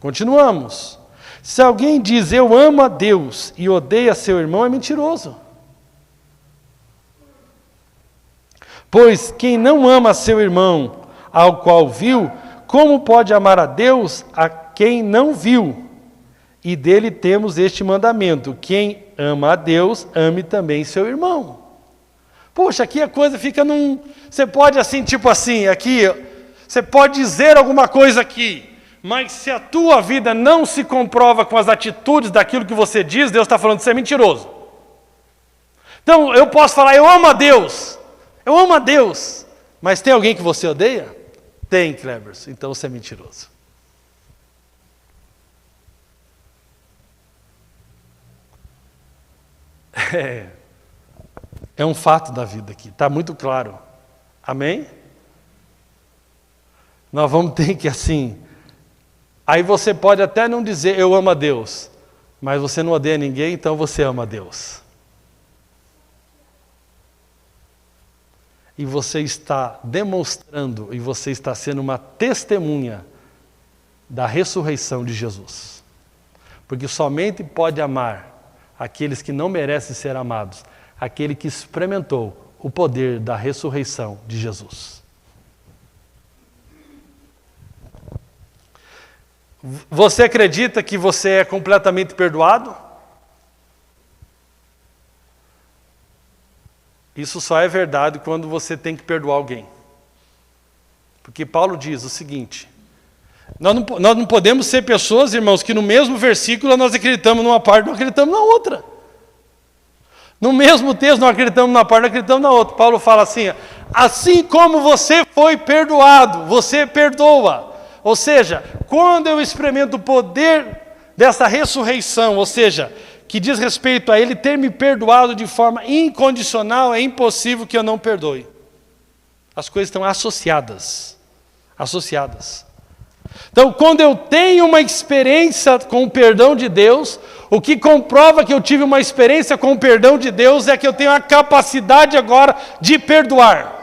Continuamos. Se alguém diz eu amo a Deus e odeia seu irmão, é mentiroso. Pois quem não ama seu irmão, ao qual viu, como pode amar a Deus a quem não viu? E dele temos este mandamento: quem ama a Deus, ame também seu irmão. Poxa, aqui a coisa fica num... Você pode assim, tipo assim, aqui, você pode dizer alguma coisa aqui, mas se a tua vida não se comprova com as atitudes daquilo que você diz, Deus está falando que você é mentiroso. Então, eu posso falar, eu amo a Deus, mas tem alguém que você odeia? Tem, Cleberson, então você é mentiroso. É um fato da vida aqui, está muito claro. Amém? Nós vamos ter que assim... Aí você pode até não dizer eu amo a Deus, mas você não odeia ninguém, então você ama a Deus. E você está demonstrando, e você está sendo uma testemunha da ressurreição de Jesus. Porque somente pode amar aqueles que não merecem ser amados, aquele que experimentou o poder da ressurreição de Jesus. Você acredita que você é completamente perdoado? Isso só é verdade quando você tem que perdoar alguém. Porque Paulo diz o seguinte, nós não podemos ser pessoas, irmãos, que no mesmo versículo nós acreditamos numa parte e não acreditamos na outra. No mesmo texto, não acreditamos numa parte, não acreditamos na outra. Paulo fala assim, assim como você foi perdoado, você perdoa. Ou seja, quando eu experimento o poder dessa ressurreição, ou seja, que diz respeito a Ele ter me perdoado de forma incondicional, é impossível que eu não perdoe. As coisas estão associadas. Então, quando eu tenho uma experiência com o perdão de Deus, o que comprova que eu tive uma experiência com o perdão de Deus é que eu tenho a capacidade agora de perdoar.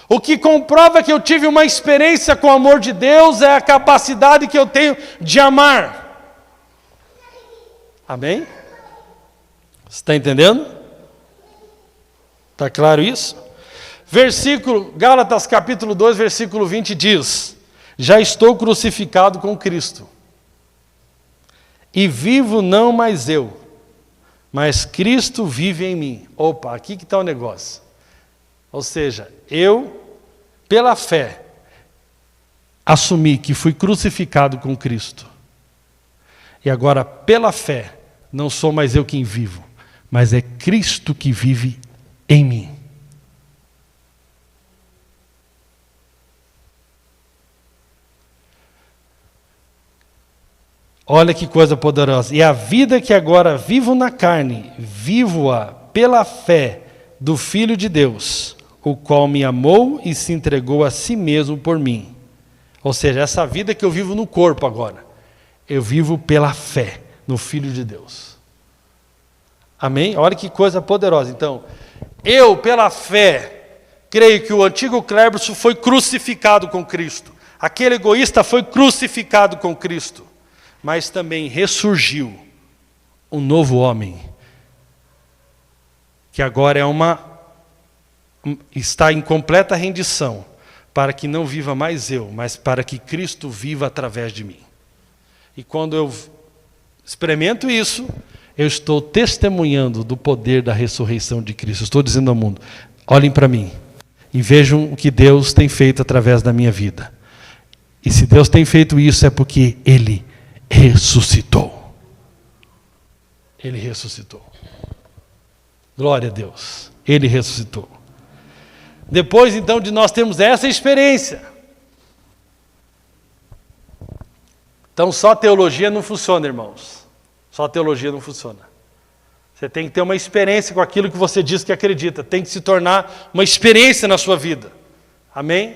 O que comprova que eu tive uma experiência com o amor de Deus é a capacidade que eu tenho de amar. Amém? Você está entendendo? Está claro isso? Gálatas capítulo 2, versículo 20 diz: já estou crucificado com Cristo, e vivo não mais eu, mas Cristo vive em mim. Opa, aqui que está o negócio. Ou seja, eu, pela fé, assumi que fui crucificado com Cristo. E agora, pela fé, não sou mais eu quem vivo, mas é Cristo que vive em mim. Olha que coisa poderosa. E a vida que agora vivo na carne, vivo-a pela fé do Filho de Deus, o qual me amou e se entregou a si mesmo por mim. Ou seja, essa vida que eu vivo no corpo agora, eu vivo pela fé no Filho de Deus. Amém? Olha que coisa poderosa. Então, eu, pela fé, creio que o antigo Cleberson foi crucificado com Cristo. Aquele egoísta foi crucificado com Cristo. Mas também ressurgiu um novo homem, que agora está em completa rendição, para que não viva mais eu, mas para que Cristo viva através de mim. E quando eu experimento isso, eu estou testemunhando do poder da ressurreição de Cristo. Estou dizendo ao mundo: olhem para mim e vejam o que Deus tem feito através da minha vida. E se Deus tem feito isso, é porque Ele ressuscitou. Ele ressuscitou. Glória a Deus. Ele ressuscitou. Depois, então, de nós termos essa experiência. Então, só teologia não funciona, irmãos. Só teologia não funciona. Você tem que ter uma experiência com aquilo que você diz que acredita. Tem que se tornar uma experiência na sua vida. Amém?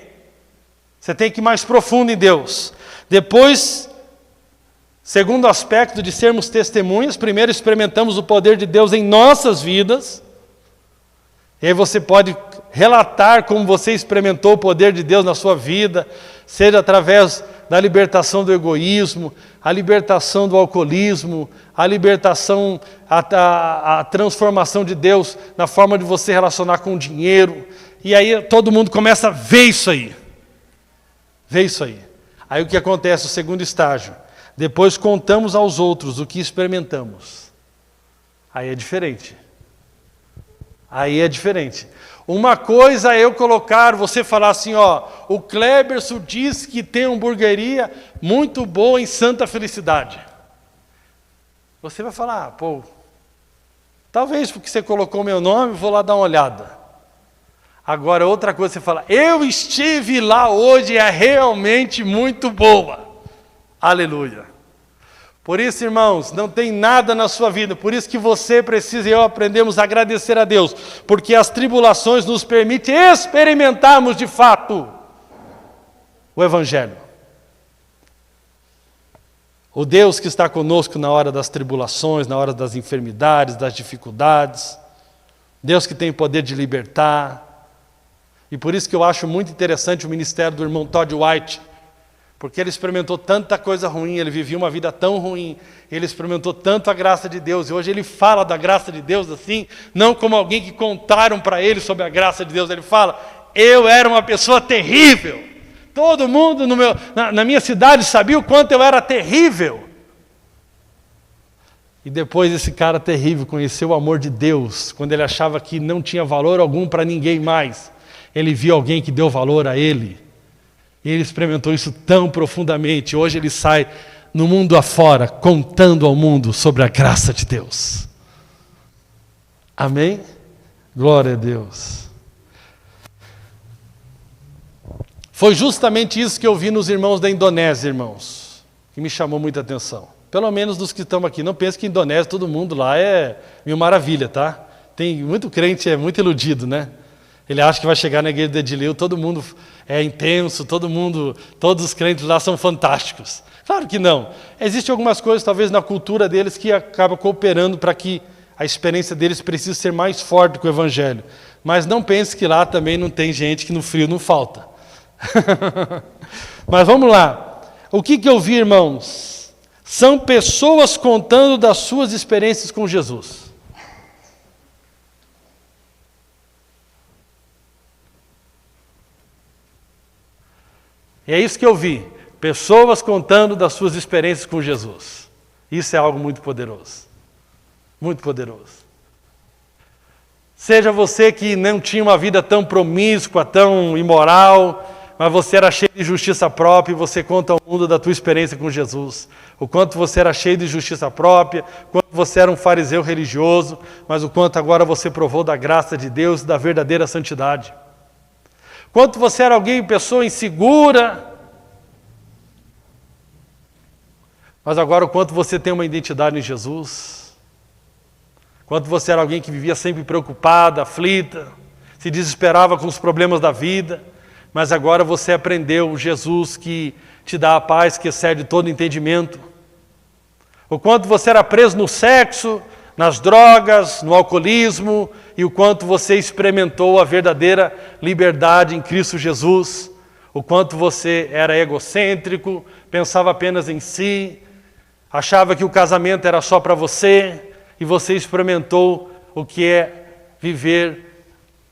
Você tem que ir mais profundo em Deus. Depois, segundo aspecto de sermos testemunhas, primeiro experimentamos o poder de Deus em nossas vidas. E aí você pode relatar como você experimentou o poder de Deus na sua vida, seja através da libertação do egoísmo, a libertação do alcoolismo, a libertação, a transformação de Deus na forma de você relacionar com o dinheiro. E aí todo mundo começa a ver isso aí. Ver isso aí. Aí o que acontece, o segundo estágio? Depois contamos aos outros o que experimentamos. Aí é diferente. Aí é diferente. Uma coisa é eu colocar, você falar assim, ó, o Cleberson diz que tem uma hamburgueria muito boa em Santa Felicidade. Você vai falar, pô, talvez porque você colocou meu nome, vou lá dar uma olhada. Agora, outra coisa você fala, eu estive lá hoje e é realmente muito boa. Aleluia. Por isso, irmãos, não tem nada na sua vida, por isso que você precisa e eu aprendemos a agradecer a Deus, porque as tribulações nos permitem experimentarmos de fato o Evangelho. O Deus que está conosco na hora das tribulações, na hora das enfermidades, das dificuldades, Deus que tem poder de libertar. E por isso que eu acho muito interessante o ministério do irmão Todd White, porque ele experimentou tanta coisa ruim, ele vivia uma vida tão ruim, ele experimentou tanto a graça de Deus, e hoje ele fala da graça de Deus assim, não como alguém que contaram para ele sobre a graça de Deus, ele fala, eu era uma pessoa terrível, todo mundo na minha cidade sabia o quanto eu era terrível. E depois esse cara terrível conheceu o amor de Deus, quando ele achava que não tinha valor algum para ninguém mais, ele viu alguém que deu valor a ele. E ele experimentou isso tão profundamente. Hoje ele sai no mundo afora, contando ao mundo sobre a graça de Deus. Amém? Glória a Deus. Foi justamente isso que eu vi nos irmãos da Indonésia, irmãos, que me chamou muita atenção. Pelo menos dos que estão aqui. Não pense que Indonésia, todo mundo lá é mil maravilha, tá? Tem muito crente, é muito iludido, né? Ele acha que vai chegar na igreja de Edileu, todo mundo é intenso, todos os crentes lá são fantásticos. Claro que não. Existem algumas coisas, talvez, na cultura deles que acabam cooperando para que a experiência deles precise ser mais forte que o Evangelho. Mas não pense que lá também não tem gente que no frio não falta. Mas vamos lá. O que eu vi, irmãos? São pessoas contando das suas experiências com Jesus. E é isso que eu vi. Pessoas contando das suas experiências com Jesus. Isso é algo muito poderoso. Muito poderoso. Seja você que não tinha uma vida tão promíscua, tão imoral, mas você era cheio de justiça própria e você conta ao mundo da tua experiência com Jesus. O quanto você era cheio de justiça própria, o quanto você era um fariseu religioso, mas o quanto agora você provou da graça de Deus e da verdadeira santidade. Quanto você era alguém, pessoa insegura, mas agora o quanto você tem uma identidade em Jesus. Quanto você era alguém que vivia sempre preocupada, aflita, se desesperava com os problemas da vida, mas agora você aprendeu Jesus que te dá a paz que excede todo entendimento. O quanto você era preso no sexo, nas drogas, no alcoolismo, e o quanto você experimentou a verdadeira liberdade em Cristo Jesus. O quanto você era egocêntrico, pensava apenas em si, achava que o casamento era só para você, e você experimentou o que é viver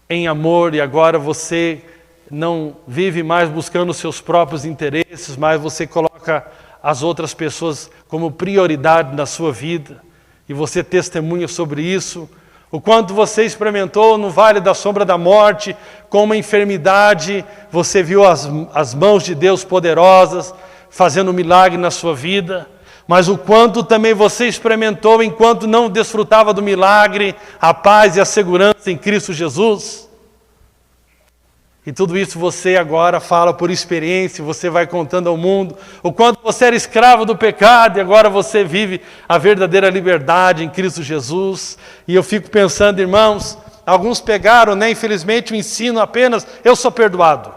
em amor, e agora você não vive mais buscando os seus próprios interesses, mas você coloca as outras pessoas como prioridade na sua vida, e você testemunha sobre isso. O quanto você experimentou no vale da sombra da morte, com uma enfermidade, você viu as mãos de Deus poderosas, fazendo um milagre na sua vida, mas o quanto também você experimentou, enquanto não desfrutava do milagre, a paz e a segurança em Cristo Jesus. E tudo isso você agora fala por experiência, você vai contando ao mundo o quanto você era escravo do pecado e agora você vive a verdadeira liberdade em Cristo Jesus. E eu fico pensando, irmãos, alguns pegaram, infelizmente, o ensino apenas, eu sou perdoado.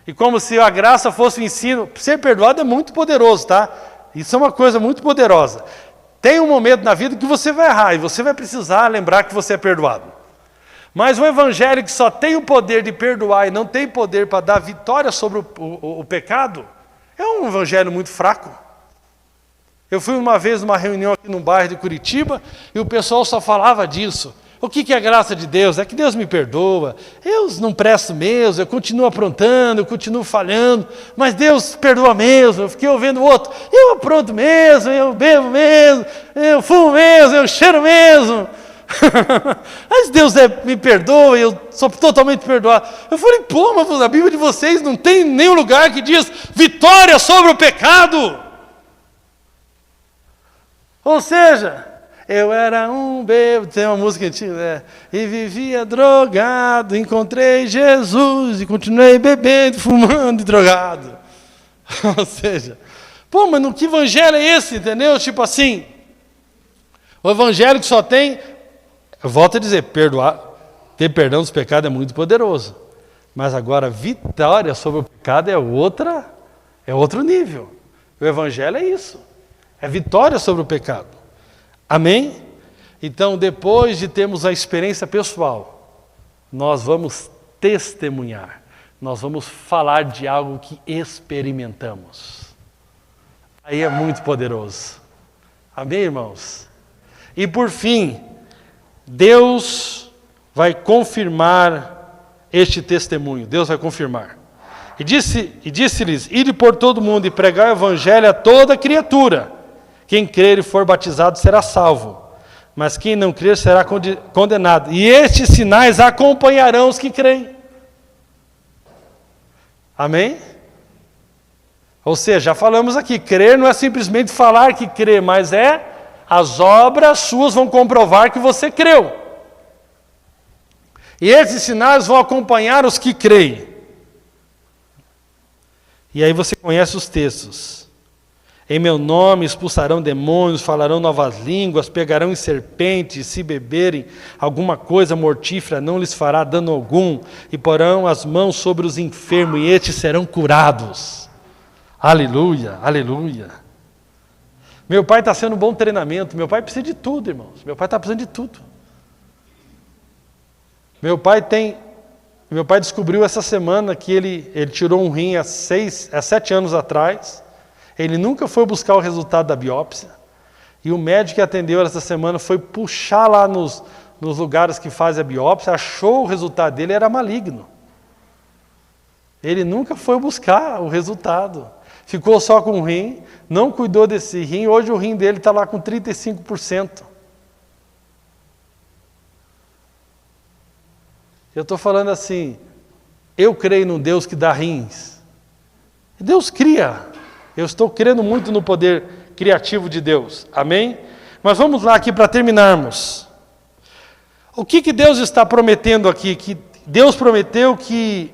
E como se a graça fosse o ensino, ser perdoado é muito poderoso, tá? Isso é uma coisa muito poderosa. Tem um momento na vida que você vai errar e você vai precisar lembrar que você é perdoado. Mas um evangelho que só tem o poder de perdoar e não tem poder para dar vitória sobre o pecado, é um evangelho muito fraco. Eu fui uma vez numa reunião aqui no bairro de Curitiba e o pessoal só falava disso. O que é a graça de Deus? É que Deus me perdoa, eu não presto mesmo, eu continuo aprontando, eu continuo falhando, mas Deus perdoa mesmo. Eu fiquei ouvindo o outro, eu apronto mesmo, eu bebo mesmo, eu fumo mesmo, eu cheiro mesmo. Mas Deus me perdoa, eu sou totalmente perdoado. Eu falei, pô, mas a Bíblia de vocês não tem nenhum lugar que diz vitória sobre o pecado. Ou seja, eu era um bêbado, tem uma música antiga, né? E vivia drogado, encontrei Jesus e continuei bebendo, fumando e drogado. Ou seja, pô, mas que evangelho é esse, entendeu? Tipo assim, o evangelho que só tem, eu volto a dizer, ter perdão dos pecados é muito poderoso, mas agora vitória sobre o pecado é outro nível. O evangelho é isso, é vitória sobre o pecado. Amém? Então, depois de termos a experiência pessoal, nós vamos testemunhar, nós vamos falar de algo que experimentamos. Aí é muito poderoso. Amém, irmãos? E por fim, Deus vai confirmar este testemunho. Deus vai confirmar. E disse-lhes, ide por todo mundo e pregar o evangelho a toda criatura. Quem crer e for batizado será salvo, mas quem não crer será condenado. E estes sinais acompanharão os que creem. Amém? Ou seja, já falamos aqui, crer não é simplesmente falar que crê, mas as obras suas vão comprovar que você creu. E esses sinais vão acompanhar os que creem. E aí você conhece os textos. Em meu nome expulsarão demônios, falarão novas línguas, pegarão em serpentes, se beberem alguma coisa mortífera, não lhes fará dano algum, e porão as mãos sobre os enfermos, e estes serão curados. Aleluia, aleluia. Meu pai está sendo um bom treinamento, meu pai precisa de tudo, irmãos. Meu pai está precisando de tudo. Meu pai descobriu essa semana que ele tirou um rim há 7 anos atrás. Ele nunca foi buscar o resultado da biópsia. E o médico que atendeu essa semana foi puxar lá nos lugares que fazem a biópsia, achou o resultado dele, era maligno. Ele nunca foi buscar o resultado. Ficou só com o rim, não cuidou desse rim, hoje o rim dele está lá com 35%. Eu estou falando assim, eu creio num Deus que dá rins. Deus cria. Eu estou crendo muito no poder criativo de Deus. Amém? Mas vamos lá aqui para terminarmos. O que Deus está prometendo aqui? Que Deus prometeu que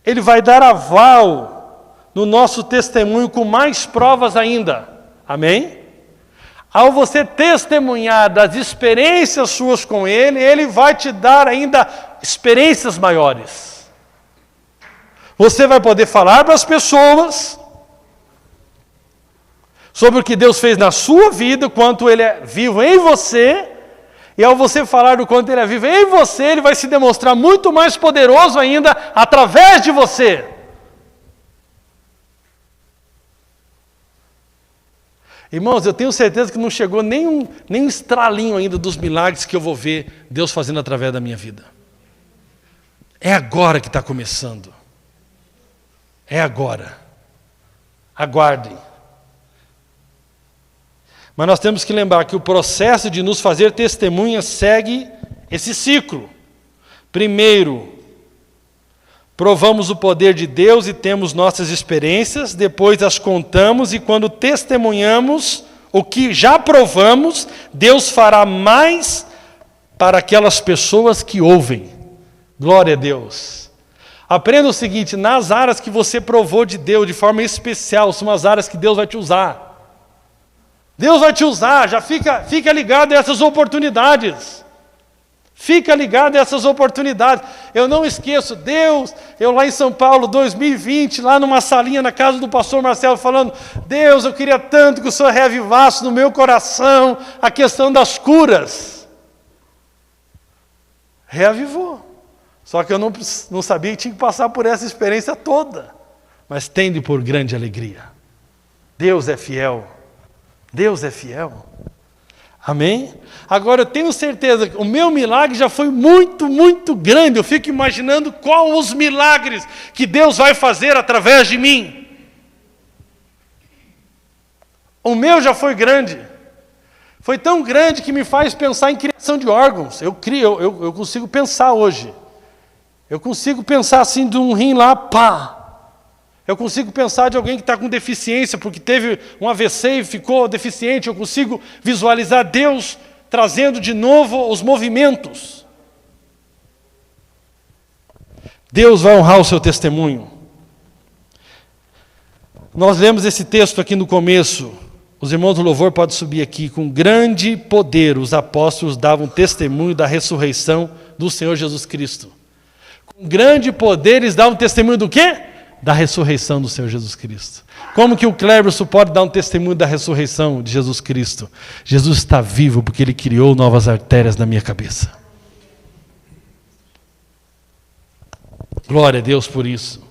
Ele vai dar aval no nosso testemunho com mais provas ainda. Amém? Ao você testemunhar das experiências suas com Ele, Ele vai te dar ainda experiências maiores. Você vai poder falar para as pessoas sobre o que Deus fez na sua vida, o quanto Ele é vivo em você, e ao você falar do quanto Ele é vivo em você, Ele vai se demonstrar muito mais poderoso ainda através de você. Irmãos, eu tenho certeza que não chegou nem um estralinho ainda dos milagres que eu vou ver Deus fazendo através da minha vida. É agora que está começando. É agora. Aguardem. Mas nós temos que lembrar que o processo de nos fazer testemunhas segue esse ciclo. Primeiro, provamos o poder de Deus e temos nossas experiências, depois as contamos e quando testemunhamos o que já provamos, Deus fará mais para aquelas pessoas que ouvem. Glória a Deus. Aprenda o seguinte, nas áreas que você provou de Deus de forma especial, são as áreas que Deus vai te usar. Deus vai te usar, já fica ligado a essas oportunidades. Fica ligado a essas oportunidades. Eu não esqueço, Deus, eu lá em São Paulo, 2020, lá numa salinha na casa do pastor Marcelo, falando, Deus, eu queria tanto que o Senhor reavivasse no meu coração a questão das curas. Reavivou. Só que eu não sabia que tinha que passar por essa experiência toda. Mas tende por grande alegria. Deus é fiel. Deus é fiel. Amém? Agora eu tenho certeza que o meu milagre já foi muito, muito grande. Eu fico imaginando qual os milagres que Deus vai fazer através de mim. O meu já foi grande. Foi tão grande que me faz pensar em criação de órgãos. Eu consigo pensar hoje. Eu consigo pensar assim de um rim lá, pá. Eu consigo pensar de alguém que está com deficiência, porque teve um AVC e ficou deficiente. Eu consigo visualizar Deus trazendo de novo os movimentos. Deus vai honrar o seu testemunho. Nós lemos esse texto aqui no começo. Os irmãos do louvor podem subir aqui. Com grande poder os apóstolos davam testemunho da ressurreição do Senhor Jesus Cristo. Com grande poder eles davam testemunho do quê? Da ressurreição do Senhor Jesus Cristo. Como que o Cleberson pode dar um testemunho da ressurreição de Jesus Cristo? Jesus está vivo porque Ele criou novas artérias na minha cabeça. Glória a Deus por isso.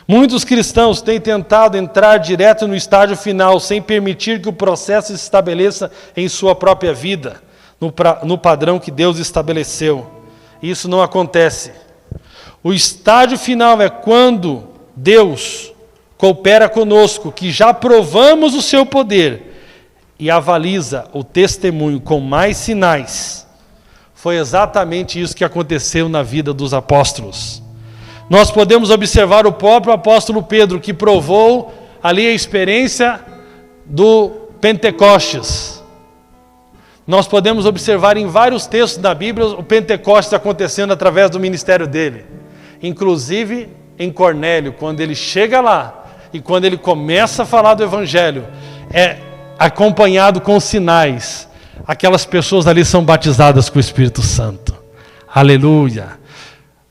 Muitos cristãos têm tentado entrar direto no estágio final, sem permitir que o processo se estabeleça em sua própria vida, no padrão que Deus estabeleceu. Isso não acontece. O estágio final é quando Deus coopera conosco, que já provamos o seu poder, e avaliza o testemunho com mais sinais. Foi exatamente isso que aconteceu na vida dos apóstolos. Nós podemos observar o próprio apóstolo Pedro, que provou ali a experiência do Pentecostes. Nós podemos observar em vários textos da Bíblia o Pentecostes acontecendo através do ministério dele. Inclusive em Cornélio, quando ele chega lá e quando ele começa a falar do Evangelho, é acompanhado com sinais. Aquelas pessoas ali são batizadas com o Espírito Santo. Aleluia.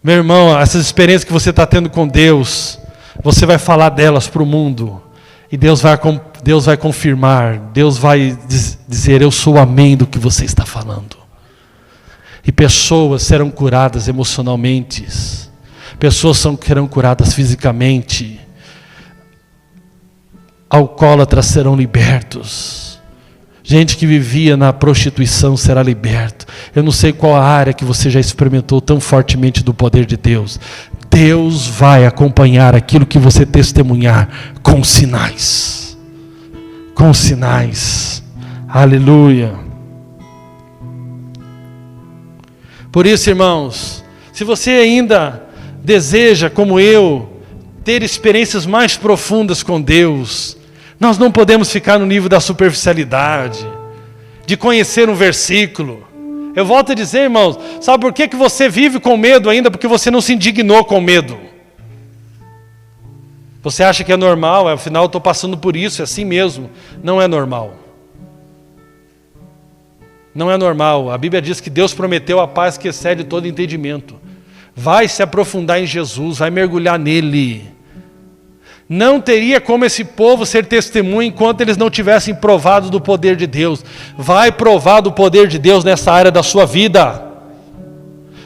Meu irmão, essas experiências que você está tendo com Deus, você vai falar delas para o mundo. E Deus vai confirmar, Deus vai dizer, eu sou amém do que você está falando. E pessoas serão curadas emocionalmente. Pessoas serão curadas fisicamente. Alcoólatras serão libertos. Gente que vivia na prostituição será liberto. Eu não sei qual a área que você já experimentou tão fortemente do poder de Deus. Deus vai acompanhar aquilo que você testemunhar com sinais. Com sinais. Aleluia. Por isso, irmãos, se você ainda deseja, como eu, ter experiências mais profundas com Deus, nós não podemos ficar no nível da superficialidade, de conhecer um versículo. Eu volto a dizer, irmãos, sabe por que você vive com medo ainda? Porque você não se indignou com medo. Você acha que é normal, afinal eu estou passando por isso, é assim mesmo. Não é normal. Não é normal. A Bíblia diz que Deus prometeu a paz que excede todo entendimento. Vai se aprofundar em Jesus, vai mergulhar nele. Não teria como esse povo ser testemunha enquanto eles não tivessem provado do poder de Deus. Vai provar do poder de Deus nessa área da sua vida.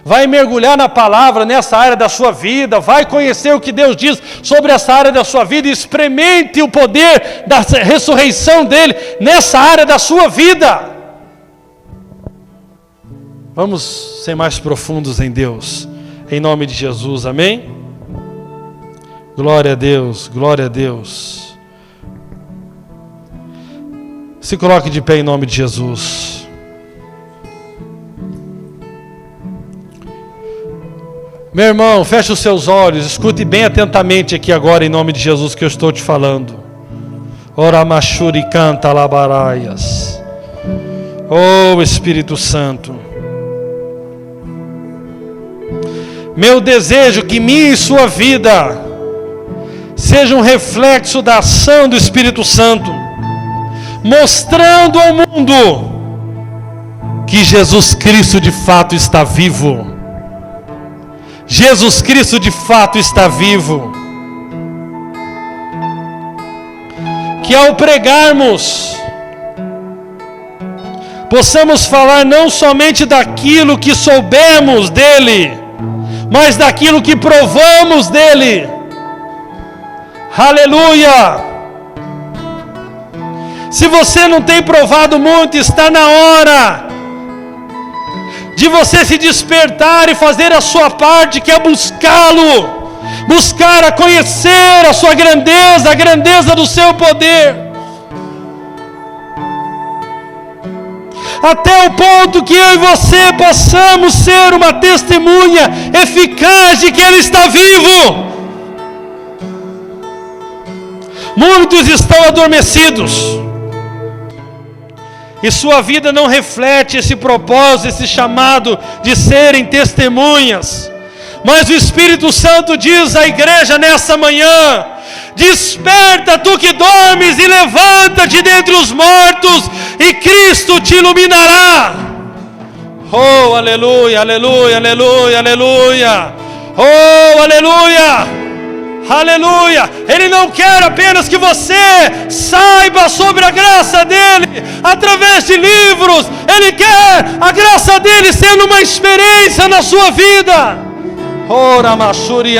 Vai mergulhar na palavra nessa área da sua vida. Vai conhecer o que Deus diz sobre essa área da sua vida. Experimente o poder da ressurreição dele nessa área da sua vida. Vamos ser mais profundos em Deus. Em nome de Jesus, amém? Glória a Deus, glória a Deus. Se coloque de pé em nome de Jesus. Meu irmão, feche os seus olhos, escute bem atentamente aqui agora em nome de Jesus que eu estou te falando. Ora machuri canta labaraias. Oh Espírito Santo. Meu desejo que minha e sua vida seja um reflexo da ação do Espírito Santo, mostrando ao mundo que Jesus Cristo de fato está vivo. Jesus Cristo de fato está vivo. Que ao pregarmos, possamos falar não somente daquilo que soubemos dele, mas daquilo que provamos dele. Aleluia! Se você não tem provado muito, está na hora de você se despertar e fazer a sua parte, que é buscá-lo, buscar a conhecer a sua grandeza, a grandeza do seu poder, até o ponto que eu e você possamos ser uma testemunha eficaz de que Ele está vivo. Muitos estão adormecidos, e sua vida não reflete esse propósito, esse chamado de serem testemunhas. Mas o Espírito Santo diz à igreja nessa manhã: desperta tu que dormes e levanta-te dentre os mortos, e Cristo te iluminará. Oh, aleluia, aleluia, aleluia, aleluia. Oh, aleluia. Aleluia! Ele não quer apenas que você saiba sobre a graça dele através de livros. Ele quer a graça dele sendo uma experiência na sua vida. Ora, Machuri.